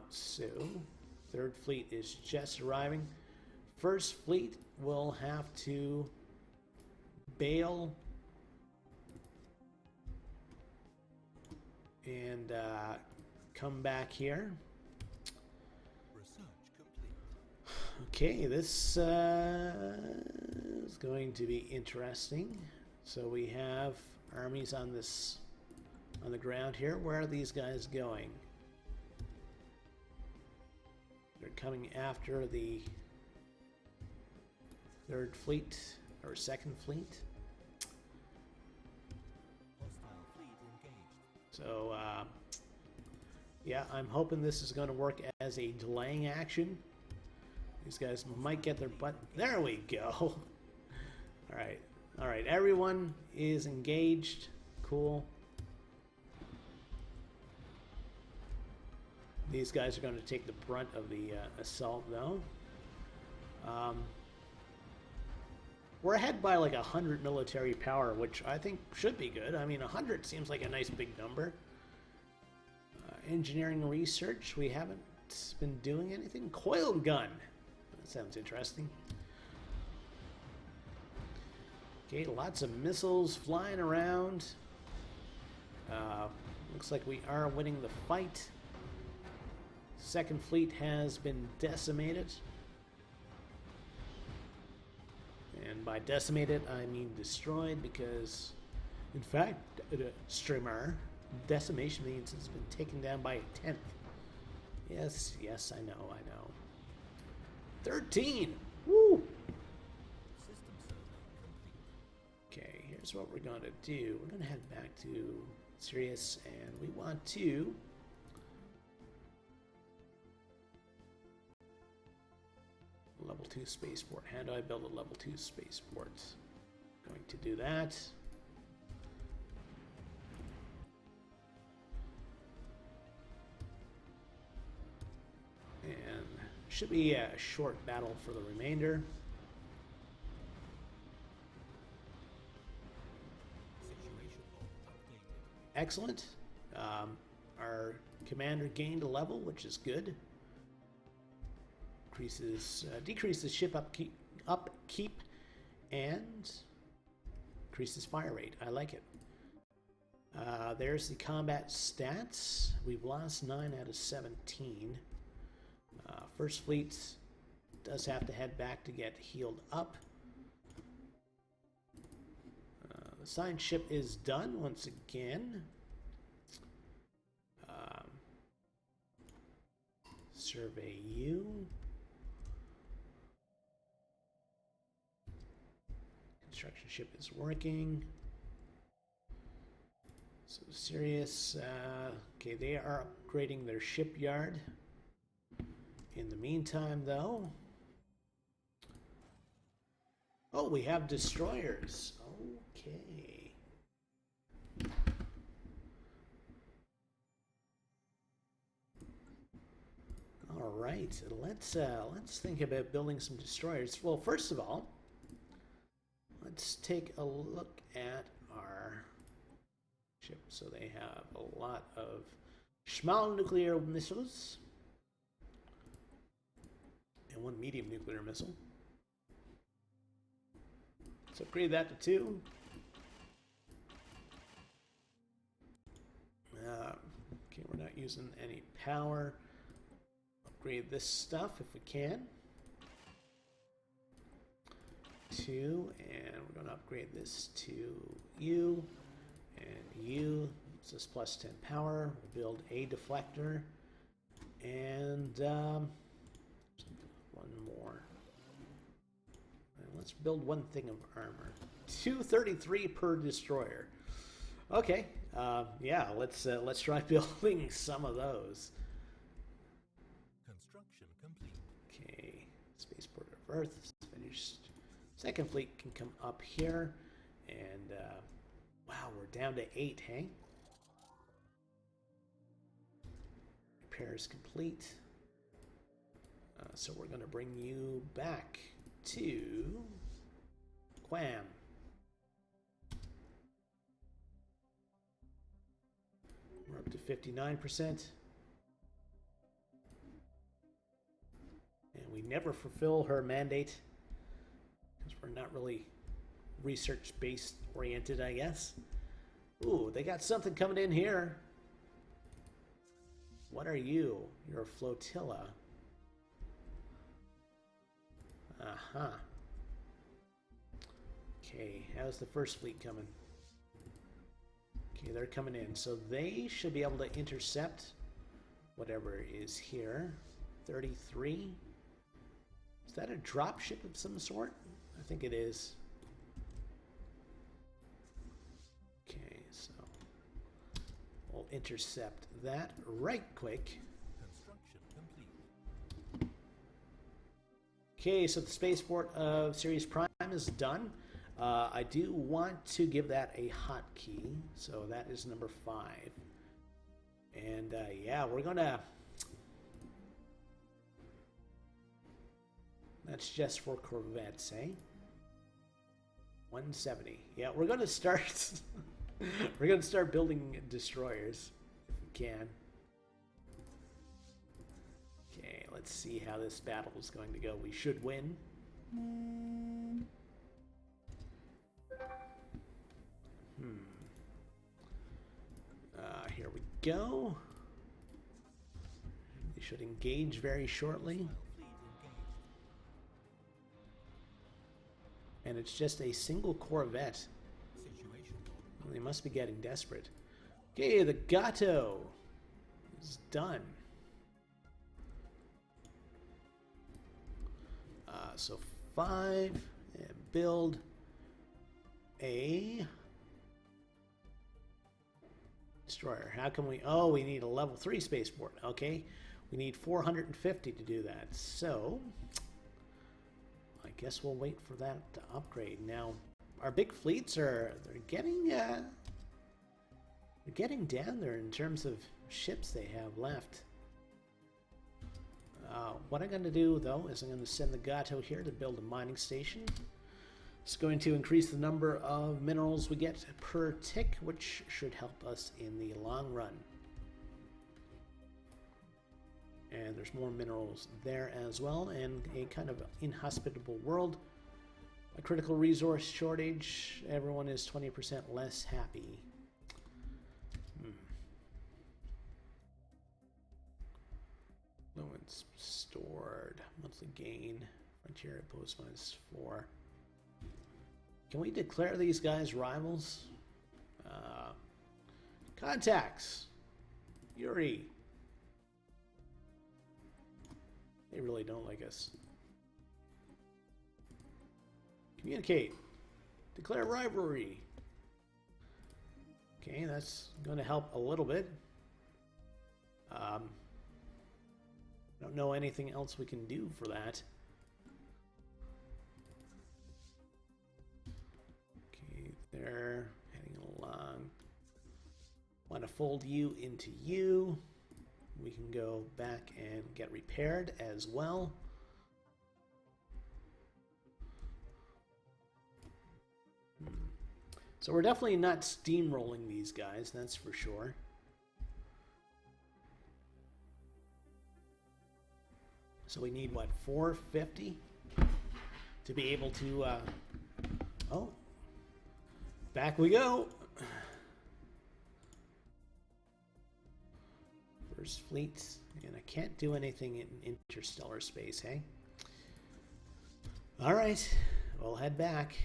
So, third fleet is just arriving. First fleet will have to bail and come back here. Research complete. Okay, this is going to be interesting. So we have armies on the ground here. Where are these guys going? They're coming after the third fleet or second fleet. Hostile fleet engaged. So yeah, I'm hoping this is going to work as a delaying action. These guys might get their butt. There we go. All right. Everyone is engaged. Cool. These guys are going to take the brunt of the assault, though. We're ahead by like 100 military power, which I think should be good. I mean, 100 seems like a nice big number. Engineering research, we haven't been doing anything. Coil gun, that sounds interesting. Okay, lots of missiles flying around. Looks like we are winning the fight. Second fleet has been decimated. And by decimated, I mean destroyed because, in fact, streamer, decimation means it's been taken down by a 10th. Yes, I know. 13! Woo! System survey complete. Okay, here's what we're going to do. We're going to head back to Sirius, and we want to level 2 spaceport. How do I build a level 2 spaceport? Going to do that. And should be a short battle for the remainder. Situation log updated. Excellent. Our commander gained a level, which is good. Decreases ship upkeep and increases fire rate. I like it. There's the combat stats. We've lost 9 out of 17. First fleet does have to head back to get healed up. The signed ship is done once again. Survey you. Construction ship is working. So Sirius, okay, they are upgrading their shipyard. In the meantime, though, oh, we have destroyers. Okay. All right, let's think about building some destroyers. Well, first of all, let's take a look at our ship. So they have a lot of small nuclear missiles and 1 medium nuclear missile. Let's upgrade that to 2. Okay, we're not using any power. Upgrade this stuff if we can. 2, and we're going to upgrade this to U and U. It's this plus 10 power. We'll build a deflector and one more. And let's build 1 thing of armor. 233 per destroyer. Okay, Yeah, let's try building some of those. Construction complete. Okay, spaceport of Earth is finished. Second fleet can come up here, and wow, we're down to 8, hey? Repairs complete. So we're going to bring you back to Quam. We're up to 59%. And we never fulfill her mandate because we're not really research-based oriented, I guess. Ooh, they got something coming in here. What are you? You're a flotilla. Uh-huh. Okay, how's the first fleet coming? Okay, they're coming in. So they should be able to intercept whatever is here. 33. Is that a drop ship of some sort? I think it is. Okay, so we'll intercept that right quick. Construction complete. Okay, so the spaceport of Sirius Prime is done. I do want to give that a hotkey, so that is number 5. And yeah, we're gonna. That's just for Corvettes, eh? 170. Yeah, we're gonna start. We're gonna start building destroyers if we can. Okay, let's see how this battle is going to go. We should win. Here we go. They should engage very shortly. And it's just a single Corvette. Well, they must be getting desperate. Okay, the Gato is done. So 5 and build a destroyer. How can we? Oh, we need a level 3 spaceport. Okay, we need 450 to do that. So I guess we'll wait for that to upgrade. Now, our big fleets they're getting down there in terms of ships they have left. What I'm going to do, though, is I'm going to send the Gato here to build a mining station. It's going to increase the number of minerals we get per tick, which should help us in the long run. And there's more minerals there as well, and a kind of inhospitable world. A critical resource shortage, everyone is 20% less happy. Influence stored, monthly gain, frontier post -4. Can we declare these guys rivals? Contacts. Yuri. They really don't like us. Communicate. Declare rivalry. Okay, that's going to help a little bit. I don't know anything else we can do for that. Okay, they're heading along. Want to fold you into you. We can go back and get repaired as well. So we're definitely not steamrolling these guys, that's for sure. So we need, what, 450 to be able to, oh, back we go. First fleet, and I can't do anything in interstellar space, hey? All right, we'll head back.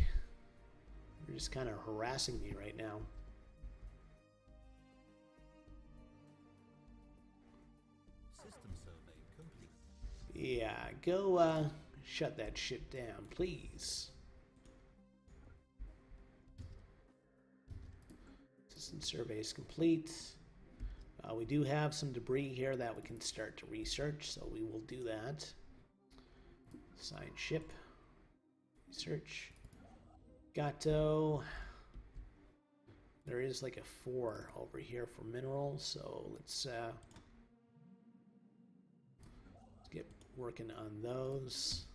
You're just kind of harassing me right now. System survey complete. Yeah, go shut that shit down, please. This Distant survey is complete. We do have some debris here that we can start to research, so we will do that. Assign ship. Research. Gato. There is like a 4 over here for minerals, so let's get working on those.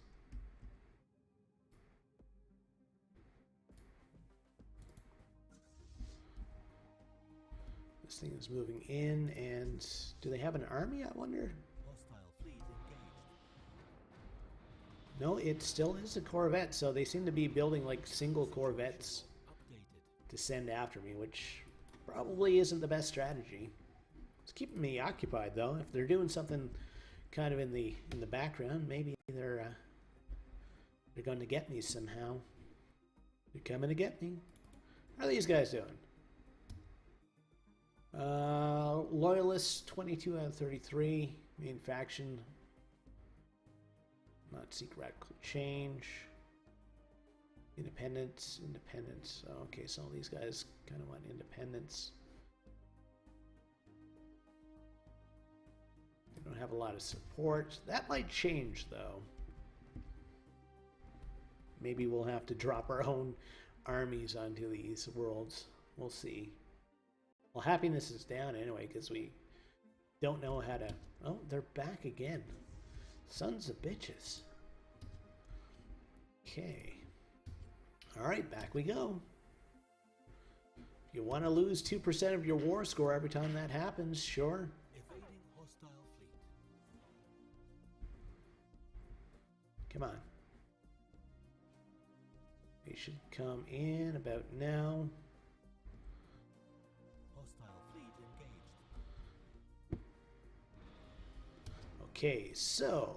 This thing is moving in, and do they have an army, I wonder? Hostile fleet engaged. No, it still is a Corvette, so they seem to be building like single Corvettes Updated. to send after me, which probably isn't the best strategy. It's keeping me occupied, though. If they're doing something kind of in the background, maybe they're going to get me somehow. They're coming to get me. How are these guys doing? Loyalists, 22 out of 33. Main faction. Not seek radical change. Independence. Okay, so all these guys kind of want independence. They don't have a lot of support. That might change, though. Maybe we'll have to drop our own armies onto these worlds. We'll see. Well, happiness is down anyway, because we don't know how to... Oh, they're back again. Sons of bitches. Okay. Alright, back we go. If you want to lose 2% of your war score every time that happens, sure. Evading hostile fleet. Come on. They should come in about now. Hostile fleet engaged. Okay, so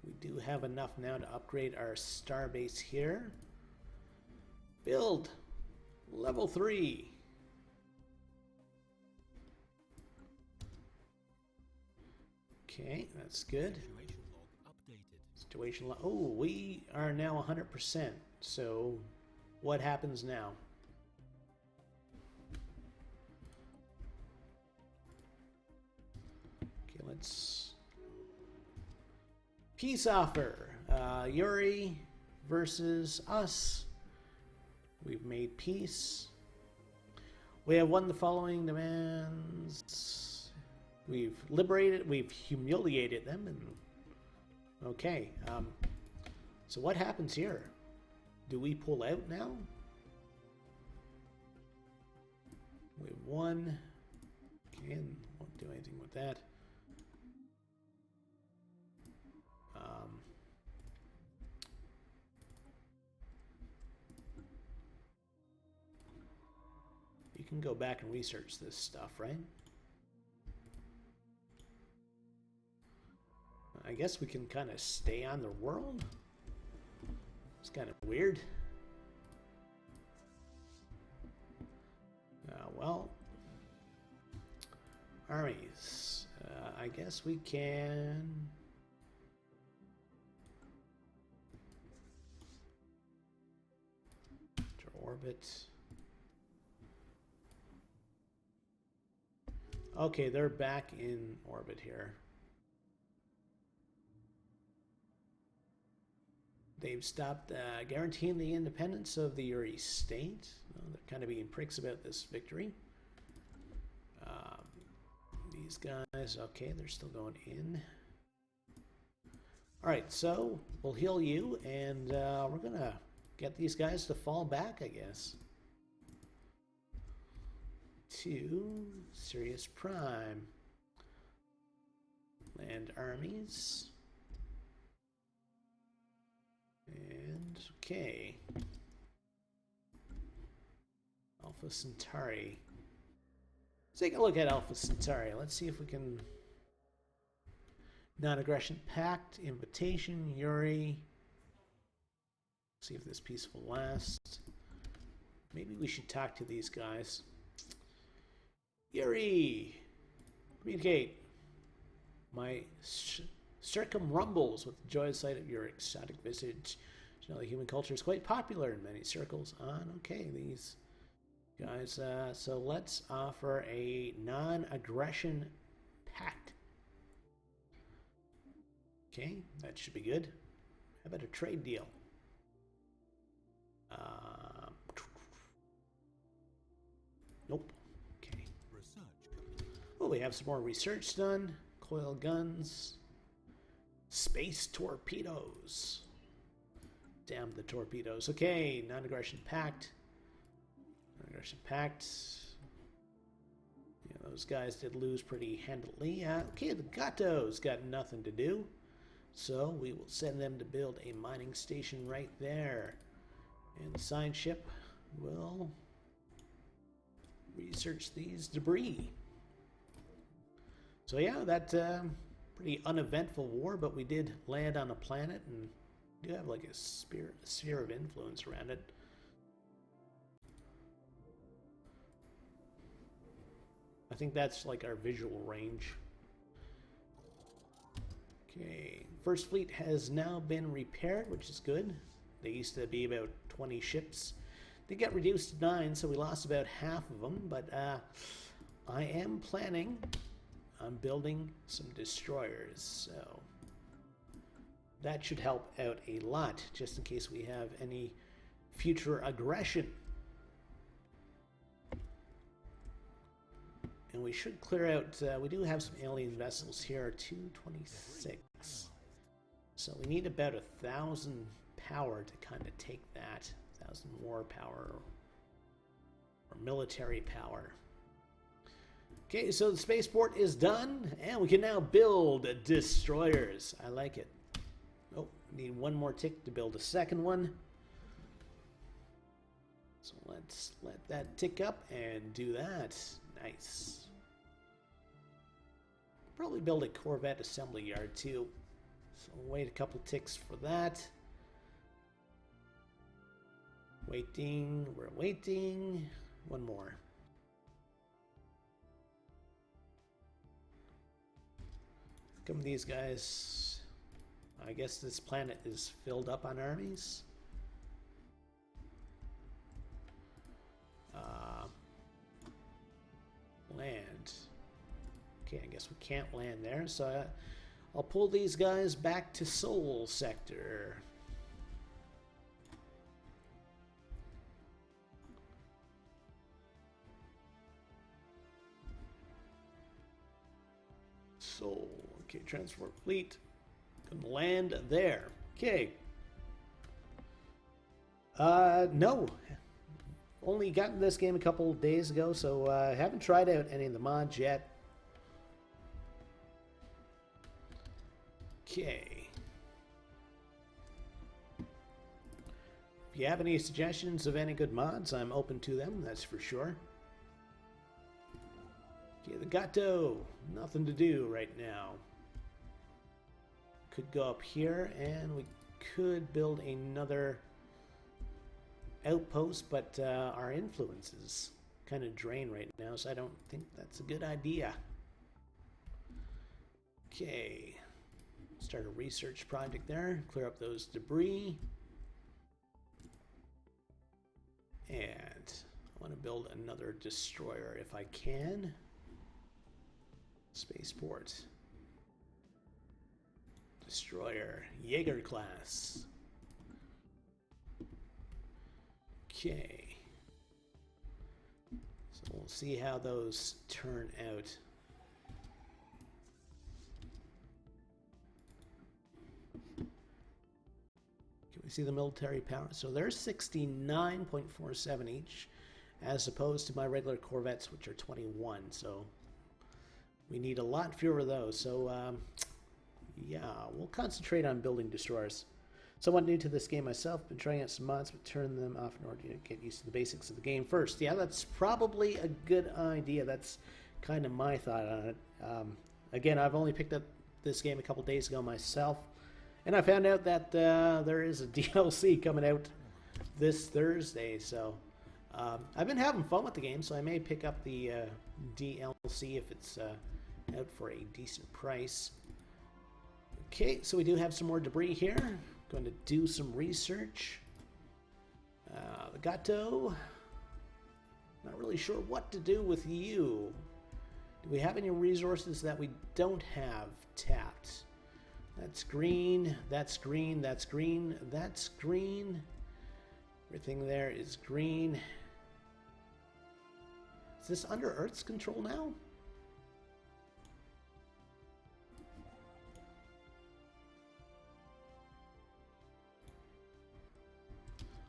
we do have enough now to upgrade our starbase here. Build level 3. Okay, that's good. Situation log updated. Situation log. Oh, we are now 100%. So, what happens now? Okay, let's. Peace offer. Yuri versus us. We've made peace. We have won the following demands. We've liberated, we've humiliated them, and okay. So what happens here? Do we pull out now? We've won. Okay, and won't do anything with that. You can go back and research this stuff, right? I guess we can kind of stay on the world. It's kind of weird. Well, armies. I guess we can. To orbit. Okay, they're back in orbit here. They've stopped guaranteeing the independence of the Uri state. Well, they're kind of being pricks about this victory. These guys, okay, they're still going in. Alright, so we'll heal you, and we're going to get these guys to fall back, I guess. To Sirius Prime. Land armies. And, okay. Alpha Centauri. Let's take a look at Alpha Centauri. Let's see if we can... Non-aggression pact, invitation, Yuri. See if this peace will last. Maybe we should talk to these guys. Yuri! Communicate. My circumrumbles with the joyous sight of your exotic visage. You know, the human culture is quite popular in many circles. Okay, these Guys, so let's offer a non-aggression pact. Okay, that should be good. How about a trade deal? Nope. Okay. Oh, we have some more research done. Coil guns. Space torpedoes. Damn the torpedoes. Okay, non-aggression pact. Non-aggression pact. Yeah, those guys did lose pretty handily. Okay, the Gatos got nothing to do. So we will send them to build a mining station right there. And the science ship will research these debris. So yeah, that pretty uneventful war, but we did land on a planet and do have like a sphere of influence around it. I think that's like our visual range. Okay, First Fleet has now been repaired, which is good. They used to be about 20 ships. They got reduced to 9, so we lost about half of them, but I am planning on building some destroyers, so that should help out a lot, just in case we have any future aggression. And we should clear out, we do have some alien vessels here, 226. So we need about 1,000 power to kind of take that. 1,000 war power or military power. Okay, so the spaceport is done, and we can now build destroyers. I like it. Oh, need one more tick to build a second one. So let's let that tick up and do that. Nice. Probably build a Corvette assembly yard too. So wait a couple ticks for that. Waiting, we're waiting. One more. Come these guys. I guess this planet is filled up on armies. Land. Okay, I guess we can't land there, so I'll pull these guys back to Sol Sector. Sol. Okay, transport fleet. Gonna land there. Okay. No. Only gotten this game a couple days ago, so I haven't tried out any of the mods yet. Okay. If you have any suggestions of any good mods, I'm open to them, that's for sure. Okay, the Gato. Nothing to do right now. Could go up here, and we could build another outpost, but our influence is kind of drained right now, so I don't think that's a good idea. Okay. Start a research project there. Clear up those debris. And I want to build another destroyer if I can. Spaceport. Destroyer. Jaeger class. Okay. So we'll see how those turn out. Can we see the military power? So they're 69.47 each, as opposed to my regular Corvettes, which are 21. So we need a lot fewer of those. So yeah, we'll concentrate on building destroyers. Somewhat new to this game myself, been trying out some mods, but turn them off in order to get used to the basics of the game first. Yeah, that's probably a good idea. That's kind of my thought on it. Again, I've only picked up this game a couple days ago myself, and I found out that there is a DLC coming out this Thursday, so I've been having fun with the game, so I may pick up the DLC if it's out for a decent price. Okay, so we do have some more debris here. Going to do some research. The Gato. Not really sure what to do with you. Do we have any resources that we don't have tapped? That's green, that's green, that's green, that's green. Everything there is green. Is this under Earth's control now?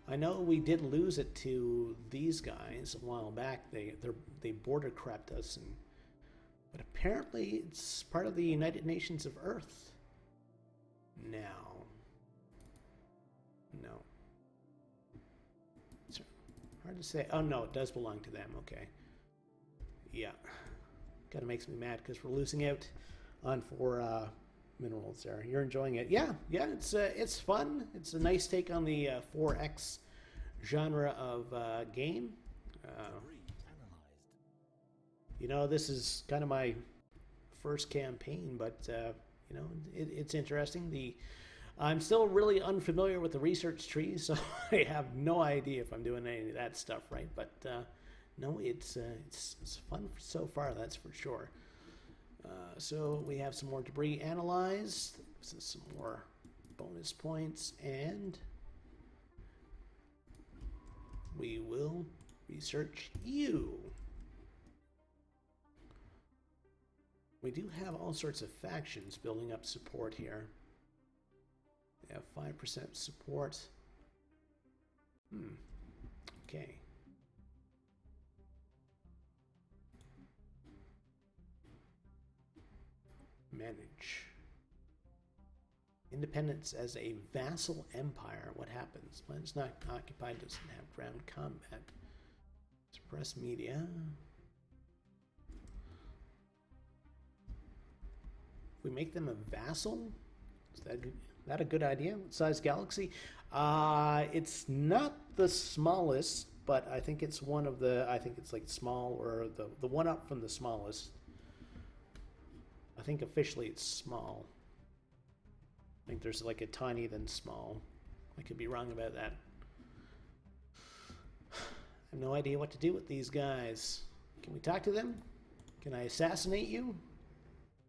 I know we did lose it to these guys a while back. They border crept us, but apparently it's part of the United Nations of Earth now. No. It's hard to say. Oh no, it does belong to them. Okay. Yeah. Kind of makes me mad because we're losing out on 4 minerals there. You're enjoying it. Yeah, it's fun. It's a nice take on the 4X genre of game. You know, this is kind of my first campaign, but you know, it's interesting. I'm still really unfamiliar with the research tree, so I have no idea if I'm doing any of that stuff right. But no, it's fun so far, that's for sure. So we have some more debris analyzed, some more bonus points, and we will research you. We do have all sorts of factions building up support here. We have 5% support. Okay. Manage. Independence as a vassal empire. What happens? Planet's not occupied, doesn't have ground combat. Suppress media. If we make them a vassal, is that a good idea? What size galaxy? It's not the smallest, but I think it's one of the, I think it's like small, or the one up from the smallest. I think officially it's small. I think there's like a tiny then small. I could be wrong about that. I have no idea what to do with these guys. Can we talk to them? Can I assassinate you?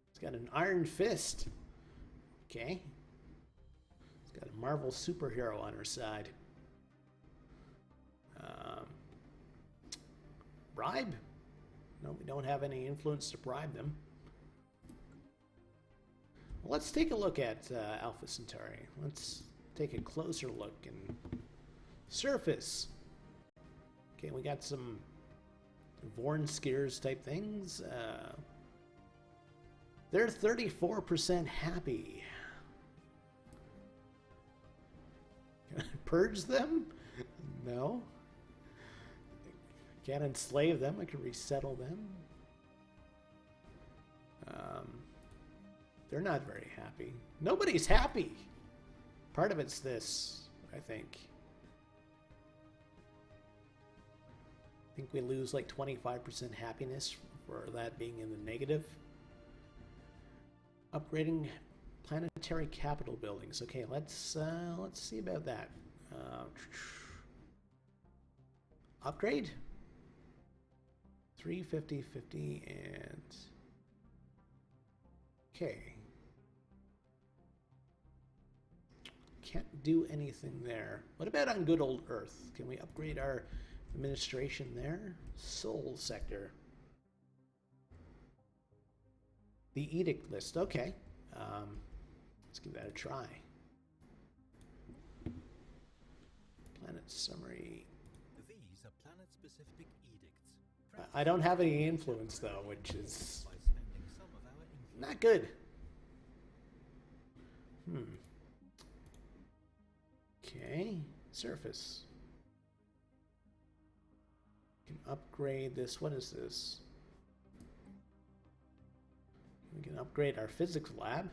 It's got an iron fist. Okay. It's got a Marvel superhero on her side. Bribe? No, we don't have any influence to bribe them. Well, let's take a look at Alpha Centauri. Let's take a closer look and surface. Okay, we got some Vorn skiers type things. They're 34% happy. Can I purge them? No. Can't enslave them. I can resettle them. They're not very happy. Nobody's happy. Part of it's this, I think. I think we lose like 25% happiness for that being in the negative. Upgrading planetary capital buildings. Okay, let's see about that. Upgrade. 350, 50, and okay. Can't do anything there. What about on good old Earth? Can we upgrade our administration there? Soul sector. The edict list. Okay. Let's give that a try. Planet summary. These are planet-specific edicts. I don't have any influence though, which is not good. Okay, surface. We can upgrade this. What is this? We can upgrade our physics lab.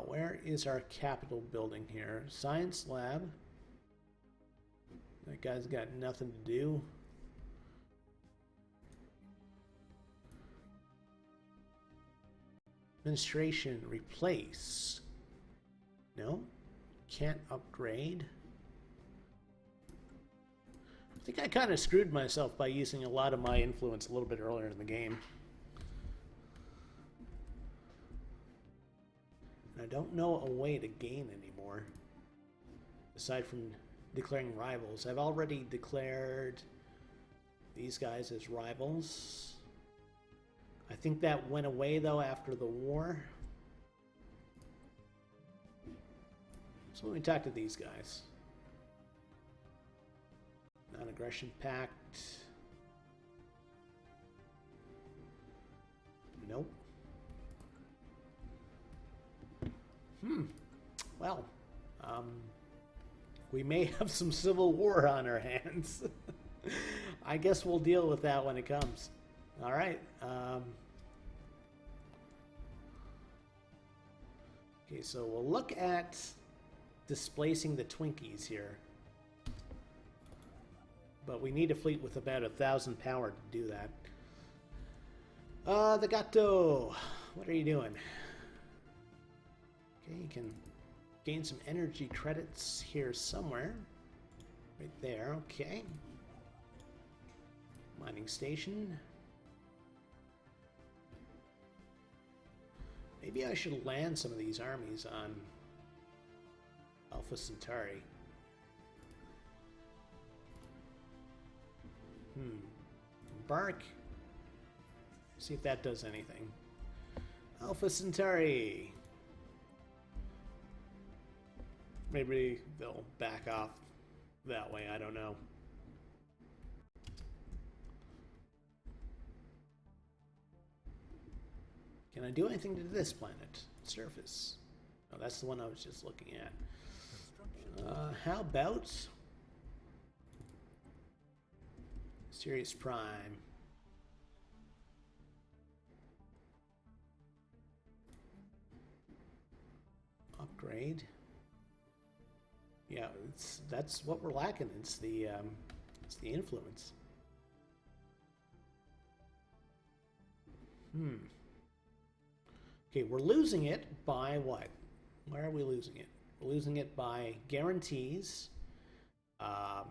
Where is our capital building here? Science lab. That guy's got nothing to do. Administration, replace. No, can't upgrade. think I kind of screwed myself by using a lot of my influence a little bit earlier in the game. And I don't know a way to gain anymore, aside from declaring rivals. I've already declared these guys as rivals. I think that went away, though, after the war. So let me talk to these guys. Non-aggression pact. Nope. Well, we may have some civil war on our hands. I guess we'll deal with that when it comes. All right. Okay, so we'll look at displacing the Twinkies here. But we need a fleet with about 1,000 power to do that. The Gato, what are you doing? Okay, you can gain some energy credits here somewhere. Right there, okay. Mining station. Maybe I should land some of these armies on Alpha Centauri. Embark. See if that does anything. Alpha Centauri. Maybe they'll back off that way, I don't know. Can I do anything to this planet? Surface. Oh, that's the one I was just looking at. How about Sirius Prime? Upgrade. Yeah, that's what we're lacking. It's the influence. Okay, we're losing it by what? Why are we losing it? We're losing it by guarantees, by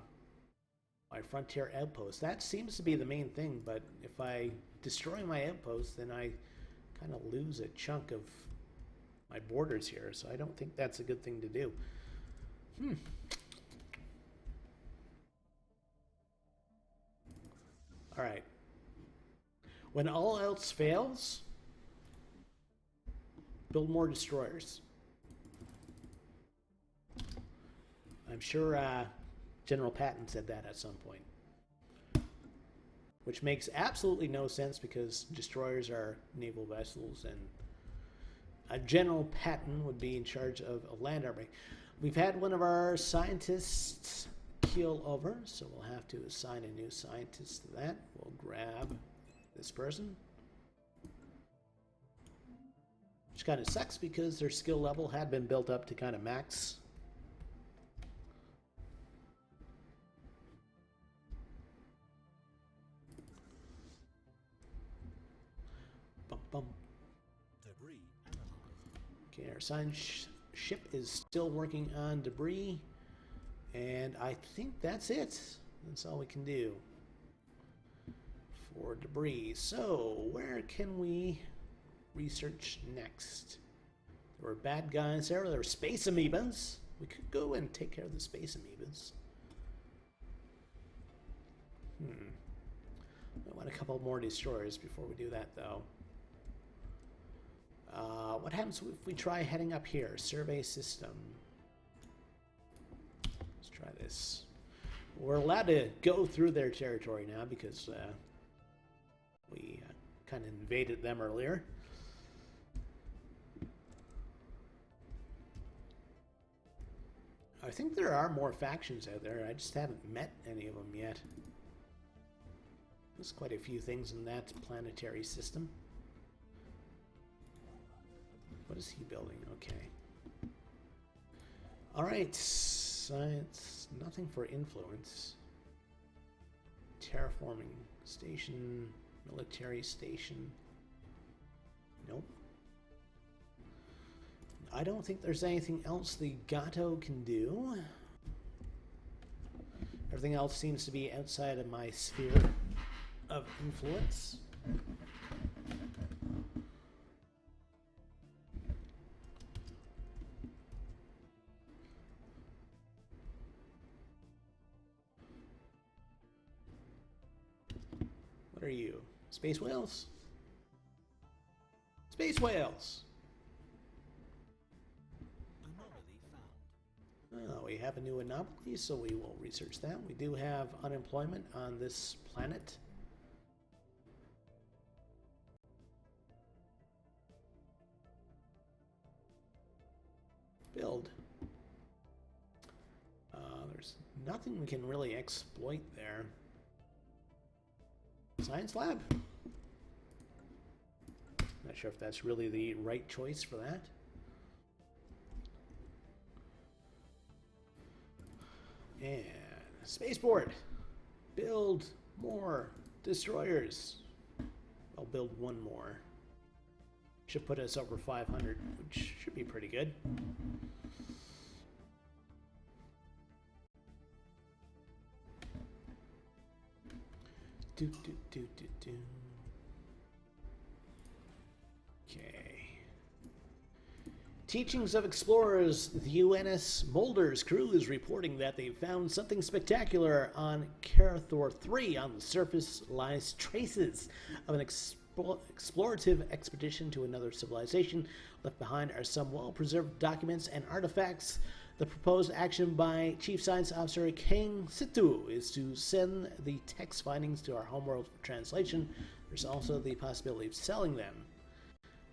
frontier outposts. That seems to be the main thing, but if I destroy my outposts, then I kind of lose a chunk of my borders here, so I don't think that's a good thing to do. All right. When all else fails, build more destroyers. I'm sure General Patton said that at some point. Which makes absolutely no sense because destroyers are naval vessels and General Patton would be in charge of a land army. We've had one of our scientists keel over, so we'll have to assign a new scientist to that. We'll grab this person. Which kind of sucks because their skill level had been built up to kind of max. Bum, bum. Debris. Okay, our science ship is still working on debris. And I think that's it. That's all we can do for debris. So, where can we research next? There were bad guys there. There were space amoebas. We could go and take care of the space amoebas. I want a couple more destroyers before we do that, though. What happens if we try heading up here? Survey system. Let's try this. We're allowed to go through their territory now because we kind of invaded them earlier. I think there are more factions out there. I just haven't met any of them yet. There's quite a few things in that planetary system. What is he building? Okay. Alright. Science. Nothing for influence. Terraforming station. Military station. Nope. I don't think there's anything else the Gato can do. Everything else seems to be outside of my sphere of influence. What are you? Space whales? Space whales! Anomaly found. We have a new anomaly, so we will research that. We do have unemployment on this planet. Build. There's nothing we can really exploit there. Science lab. Not sure if that's really the right choice for that. And spaceport. Build more destroyers. I'll build one more. Should put us over 500, which should be pretty good. Okay. Teachings of explorers. The UNS Mulder's crew is reporting that they found something spectacular on Carathor 3. On the surface lies traces of an explorative expedition to another civilization. Left behind are some well-preserved documents and artifacts. The proposed action by Chief Science Officer Kang Situ is to send the text findings to our homeworld for translation. There's also the possibility of selling them.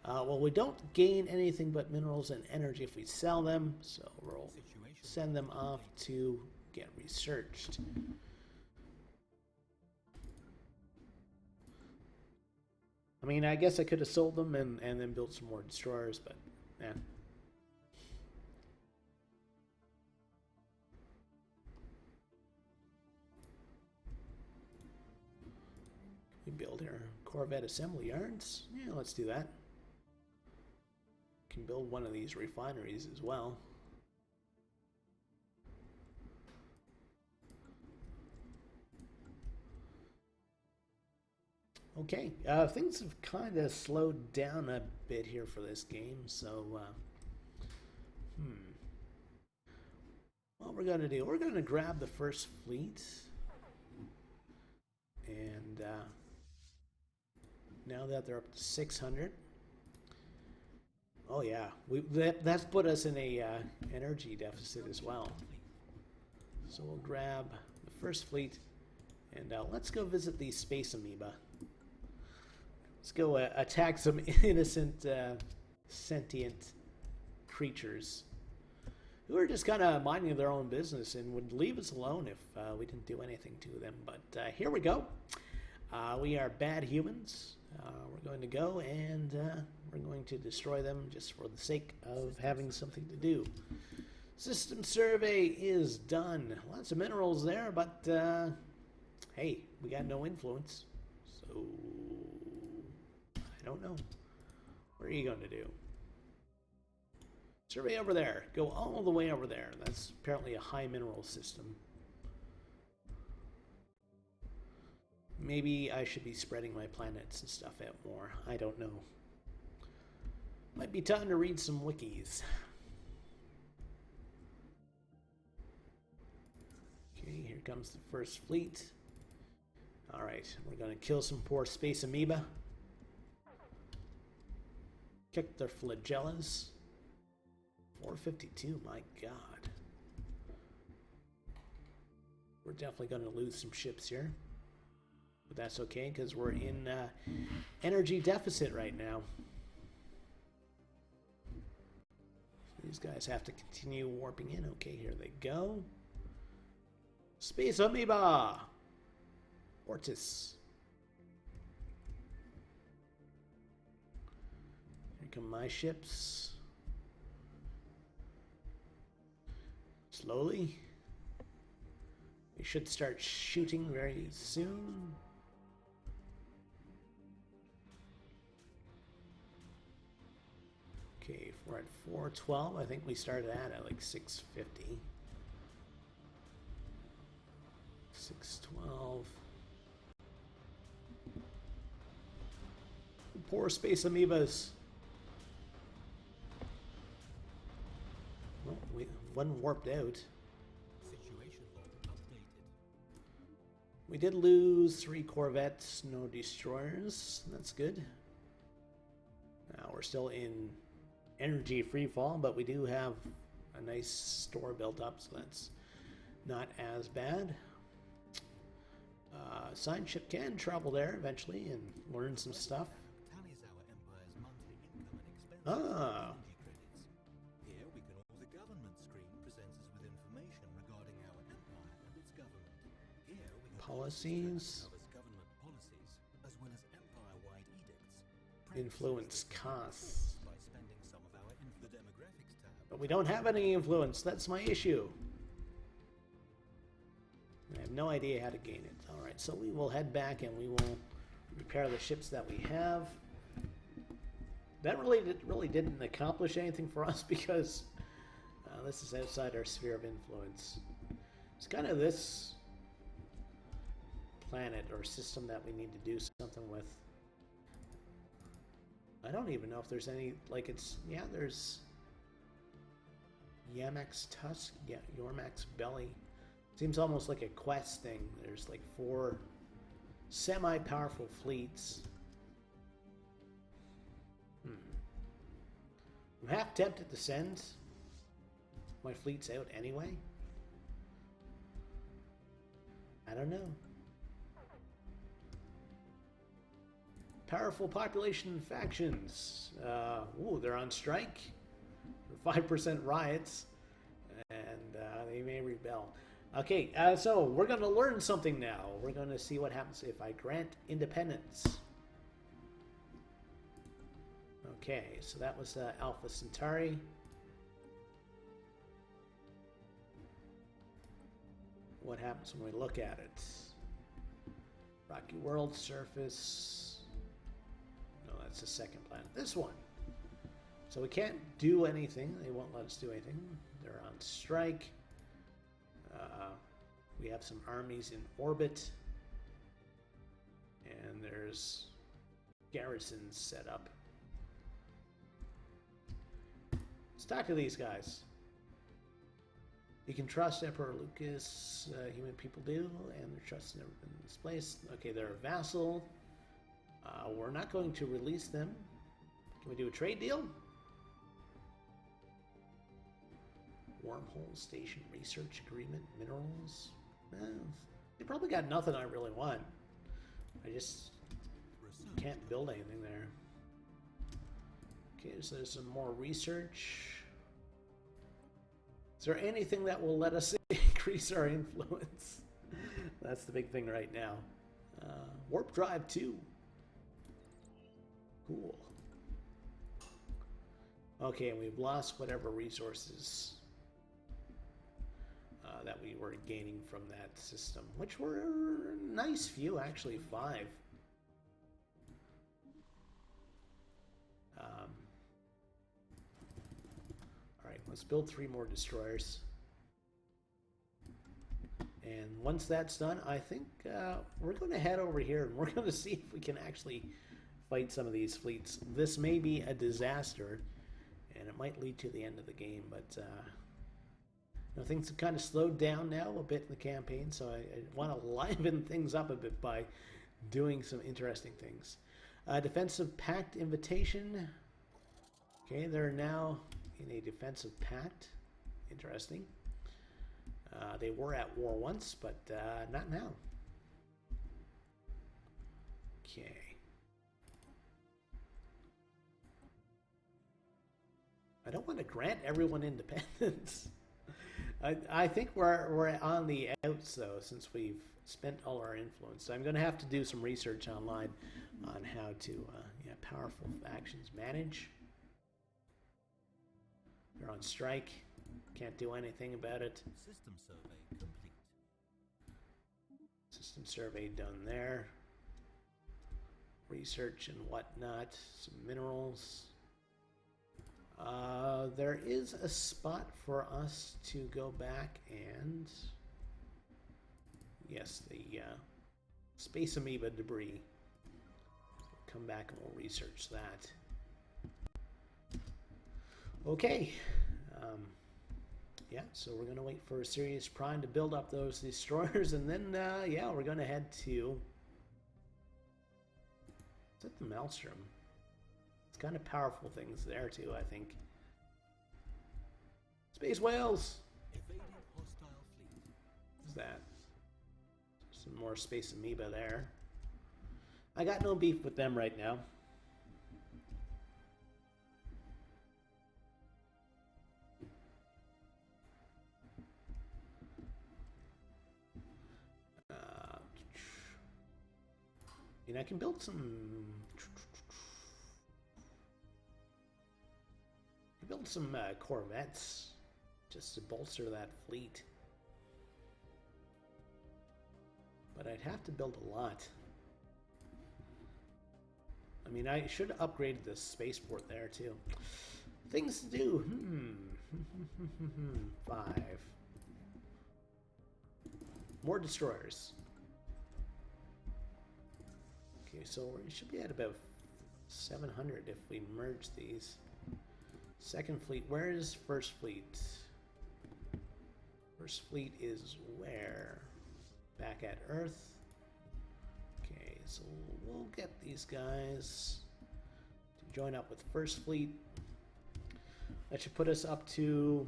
Well, we don't gain anything but minerals and energy if we sell them, so we'll send them off to get researched. I mean, I guess I could have sold them and then built some more destroyers, but yeah. We build our Corvette assembly yards. Yeah, let's do that. Can build one of these refineries as well. Okay, things have kind of slowed down a bit here for this game, so what we're going to do, we're going to grab the first fleet, and now that they're up to 600, oh yeah, that's put us in a energy deficit as well. So we'll grab the first fleet, and let's go visit the space amoeba. Let's go attack some innocent, sentient creatures who are just kind of minding their own business and would leave us alone if we didn't do anything to them. But here we go. We are bad humans. We're going to go and we're going to destroy them just for the sake of having something to do. System survey is done. Lots of minerals there, but hey, we got no influence. So I don't know. What are you going to do? Survey over there. Go all the way over there. That's apparently a high mineral system. Maybe I should be spreading my planets and stuff out more. I don't know. Might be time to read some wikis. Okay, here comes the first fleet. Alright, we're going to kill some poor space amoeba. Kick their flagellas. 452, my god. We're definitely going to lose some ships here. But that's okay, because we're in energy deficit right now. So these guys have to continue warping in. Okay, here they go. Space amoeba! Ortis. Here come my ships. Slowly. We should start shooting very soon. Okay, if we're at 412, I think we started at like 650. 612. Poor space amoebas. Well, one warped out. Situation log updated. We did lose 3 corvettes, no destroyers. That's good. Now we're still in energy freefall, but we do have a nice store built up, so that's not as bad. Science ship can travel there eventually and learn some stuff. Tallies our empire's monthly income and expenses. Ah. Energy credits. Here we can the government screen presents us with information regarding our empire and its government. Here we can Policies. covers government policies as well as empire-wide edicts. Influence costs. By spending some of our the demographics tab. But we don't have any influence. That's my issue. I have no idea how to gain it. Alright, so we will head back and we will repair the ships that we have. That really didn't accomplish anything for us because this is outside our sphere of influence. It's kind of this planet or system that we need to do something with. I don't even know if there's any, like it's, yeah, there's Yamak's Tusk, yeah, Yormak's Belly. Seems almost like a quest thing. There's like 4 semi-powerful fleets. I'm half tempted to send my fleets out anyway. I don't know. Powerful population factions. Ooh, they're on strike. 5% riots. And they may rebel. Okay, so we're going to learn something now. We're going to see what happens if I grant independence. Okay, so that was Alpha Centauri. What happens when we look at it? Rocky world surface. No, that's the second planet. This one. So we can't do anything. They won't let us do anything. They're on strike. We have some armies in orbit. And there's garrisons set up. Let's talk to these guys. You can trust Emperor Lucas, human people do, and their trust has never been misplaced. Okay, they're a vassal. We're not going to release them. Can we do a trade deal? Wormhole station research agreement, minerals. They probably got nothing I really want. I just can't build anything there. Okay, so there's some more research. Is there anything that will let us increase our influence? That's the big thing right now. Warp drive 2. Cool. Okay, and we've lost whatever resources that we were gaining from that system, which were a nice few, actually 5. Alright, let's build 3 more destroyers. And once that's done, I think we're going to head over here and we're going to see if we can actually fight some of these fleets. This may be a disaster, and it might lead to the end of the game, but things have kind of slowed down now a bit in the campaign, so I want to liven things up a bit by doing some interesting things. Defensive Pact invitation. Okay, they're now in a defensive pact. Interesting. They were at war once, but not now. Okay. I don't want to grant everyone independence. I think we're on the outs, though, since we've spent all our influence. So I'm going to have to do some research online on how to powerful factions manage. They're on strike. Can't do anything about it. System survey complete. System survey done there. Research and whatnot. Some minerals. There is a spot for us to go back and Yes, the space amoeba debris. We'll come back and we'll research that. Okay. Yeah, so we're going to wait for Sirius Prime to build up those destroyers, and then, yeah, we're going to head to... Is that the Maelstrom? It's kind of powerful things there, too, I think. Space whales! Evading hostile fleet. What's that? Some more space amoeba there. I got no beef with them right now. And I can build some... Corvettes just to bolster that fleet. But I'd have to build a lot. I mean, I should have upgraded the spaceport there too. Things to do. 5. More destroyers. Okay, so we should be at about 700 if we merge these. Second fleet, where is first fleet? First fleet is where? Back at Earth. Okay, so we'll get these guys to join up with first fleet. That should put us up to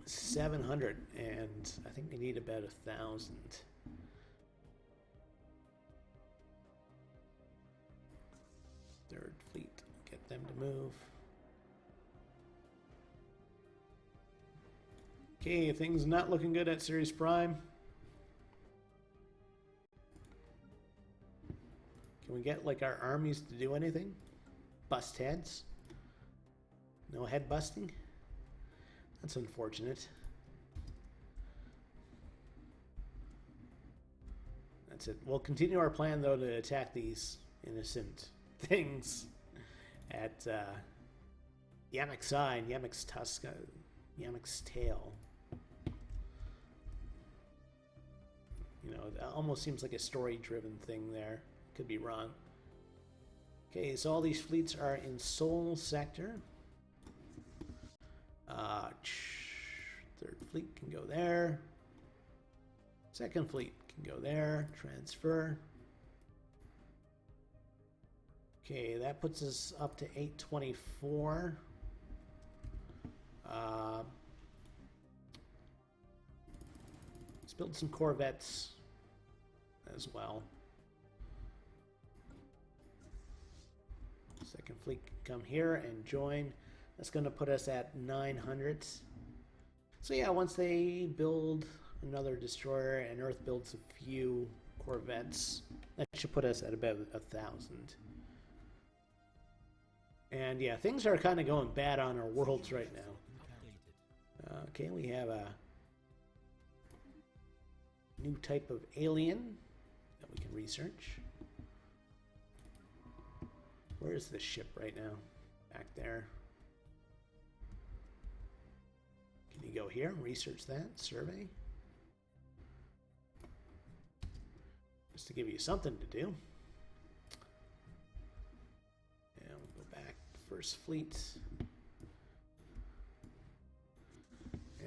700, and I think we need about 1,000. Third fleet, get them to move. Okay, things not looking good at Sirius Prime. Can we get like our armies to do anything? Bust heads? No head busting? That's unfortunate. That's it. We'll continue our plan though to attack these innocent things at Yamek's Eye and Yamek's Tusk, Yamek's Tail. You know, it almost seems like a story-driven thing there. Could be wrong. Okay, so all these fleets are in Sol Sector. Third fleet can go there. Second fleet can go there. Transfer. Okay, that puts us up to 824. Let's build some Corvettes as well. Second fleet can come here and join. That's going to put us at 900. So yeah, once they build another destroyer and Earth builds a few Corvettes, that should put us at about 1,000. And yeah, things are kind of going bad on our worlds right now. Okay, we have a new type of alien that we can research. Where is this ship right now? Back there. Can you go here and research that? Survey? Just to give you something to do. And we'll go back to First Fleet.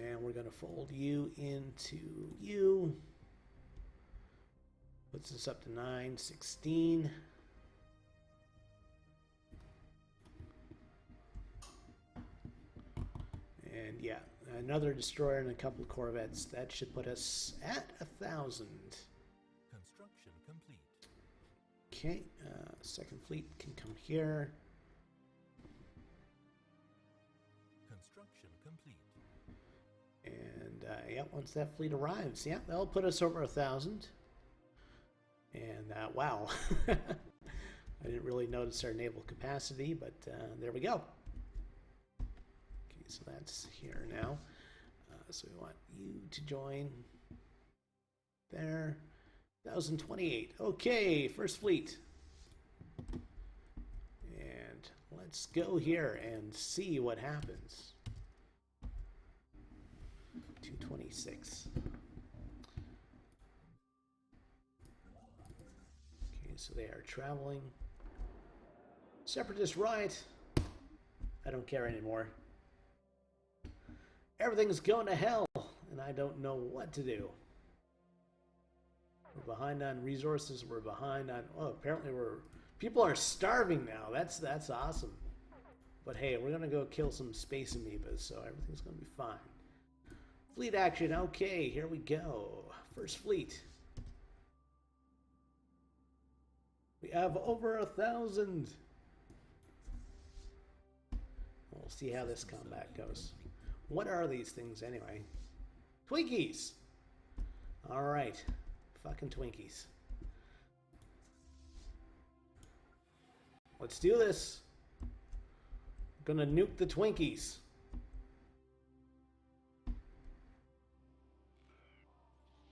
And we're going to fold you into you. Puts us up to 916. And yeah, another destroyer and a couple of Corvettes. That should put us at 1,000. Construction complete. Okay, second fleet can come here. Construction complete. And yeah, once that fleet arrives, yeah, that'll put us over 1,000. And wow, I didn't really notice our naval capacity, but there we go. Okay, so that's here now. So we want you to join there. 1,028. Okay, First Fleet. And let's go here and see what happens. 226. so they are traveling. Separatist right. I don't care anymore. Everything's going to hell, and I don't know what to do. We're behind on resources. We're behind on... Oh, apparently people are starving now. That's awesome. But hey, we're going to go kill some space amoebas, so everything's going to be fine. Fleet action. Okay, here we go. First fleet. We have over 1,000. We'll see how this combat goes. What are these things anyway? Twinkies! Alright. Fucking Twinkies. Let's do this. I'm gonna nuke the Twinkies.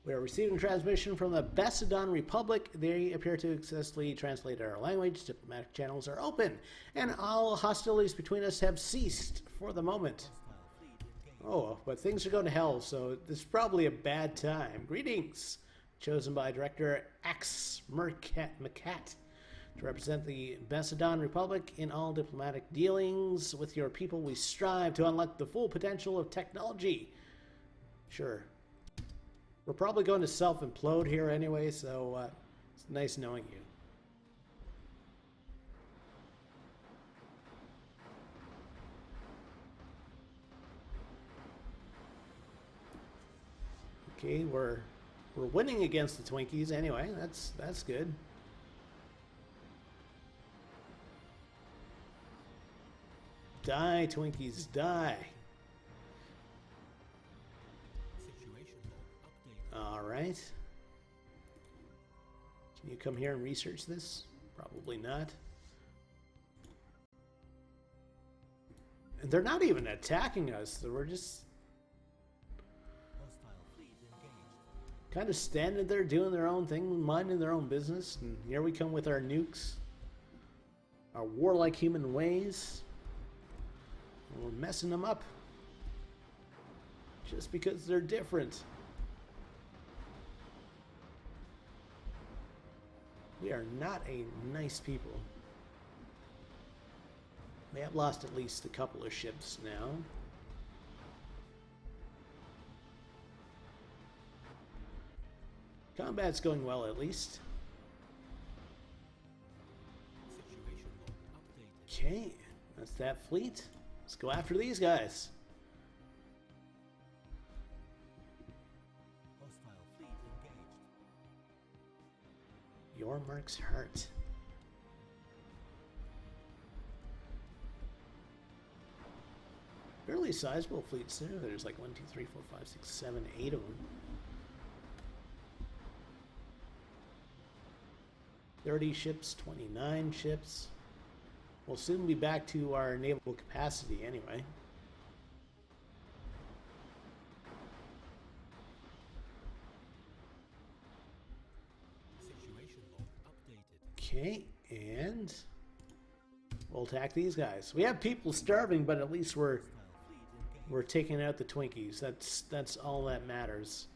We are receiving transmission from the Macedon Republic. They appear to successfully translate our language. Diplomatic channels are open, and all hostilities between us have ceased for the moment. Oh, but things are going to hell, so this is probably a bad time. Greetings! Chosen by Director Ax Macat to represent the Macedon Republic in all diplomatic dealings with your people. We strive to unlock the full potential of technology. Sure. We're probably going to self-implode here anyway, so it's nice knowing you. Okay, we're winning against the Twinkies anyway. That's good. Die, Twinkies, die. All right. Can you come here and research this? Probably not. And they're not even attacking us. We're just kind of standing there doing their own thing, minding their own business. And here we come with our nukes. Our warlike human ways. And we're messing them up. Just because they're different. We are not a nice people. They have lost at least a couple of ships now. Combat's going well at least. Okay, that's that fleet. Let's go after these guys. Your marks hurt. Fairly sizable fleets there. There's like 1, 2, 3, 4, 5, 6, 7, 8 of them. 30 ships, 29 ships. We'll soon be back to our naval capacity anyway. Okay, and we'll attack these guys. We have people starving, but at least we're taking out the Twinkies. That's all that matters.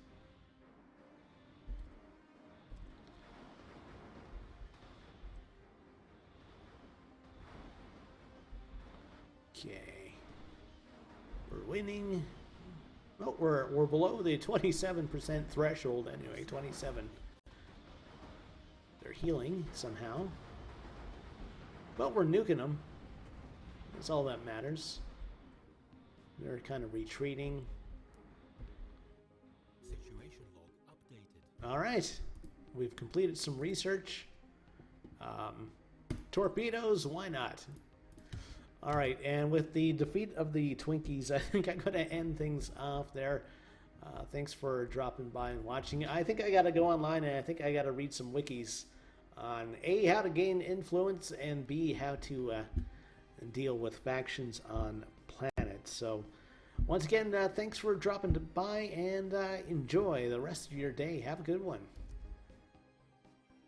Okay, we're winning. Oh, we're below the 27% threshold anyway. 27. They're healing somehow. But we're nuking them. That's all that matters. They're kind of retreating. Situation log updated. Alright. We've completed some research. Torpedoes, why not? Alright, and with the defeat of the Twinkies, I think I'm going to end things off there. Thanks for dropping by and watching. I think I got to go online and I think I got to read some wikis on A, how to gain influence, and B, how to deal with factions on planets. So, once again, thanks for dropping by and enjoy the rest of your day. Have a good one.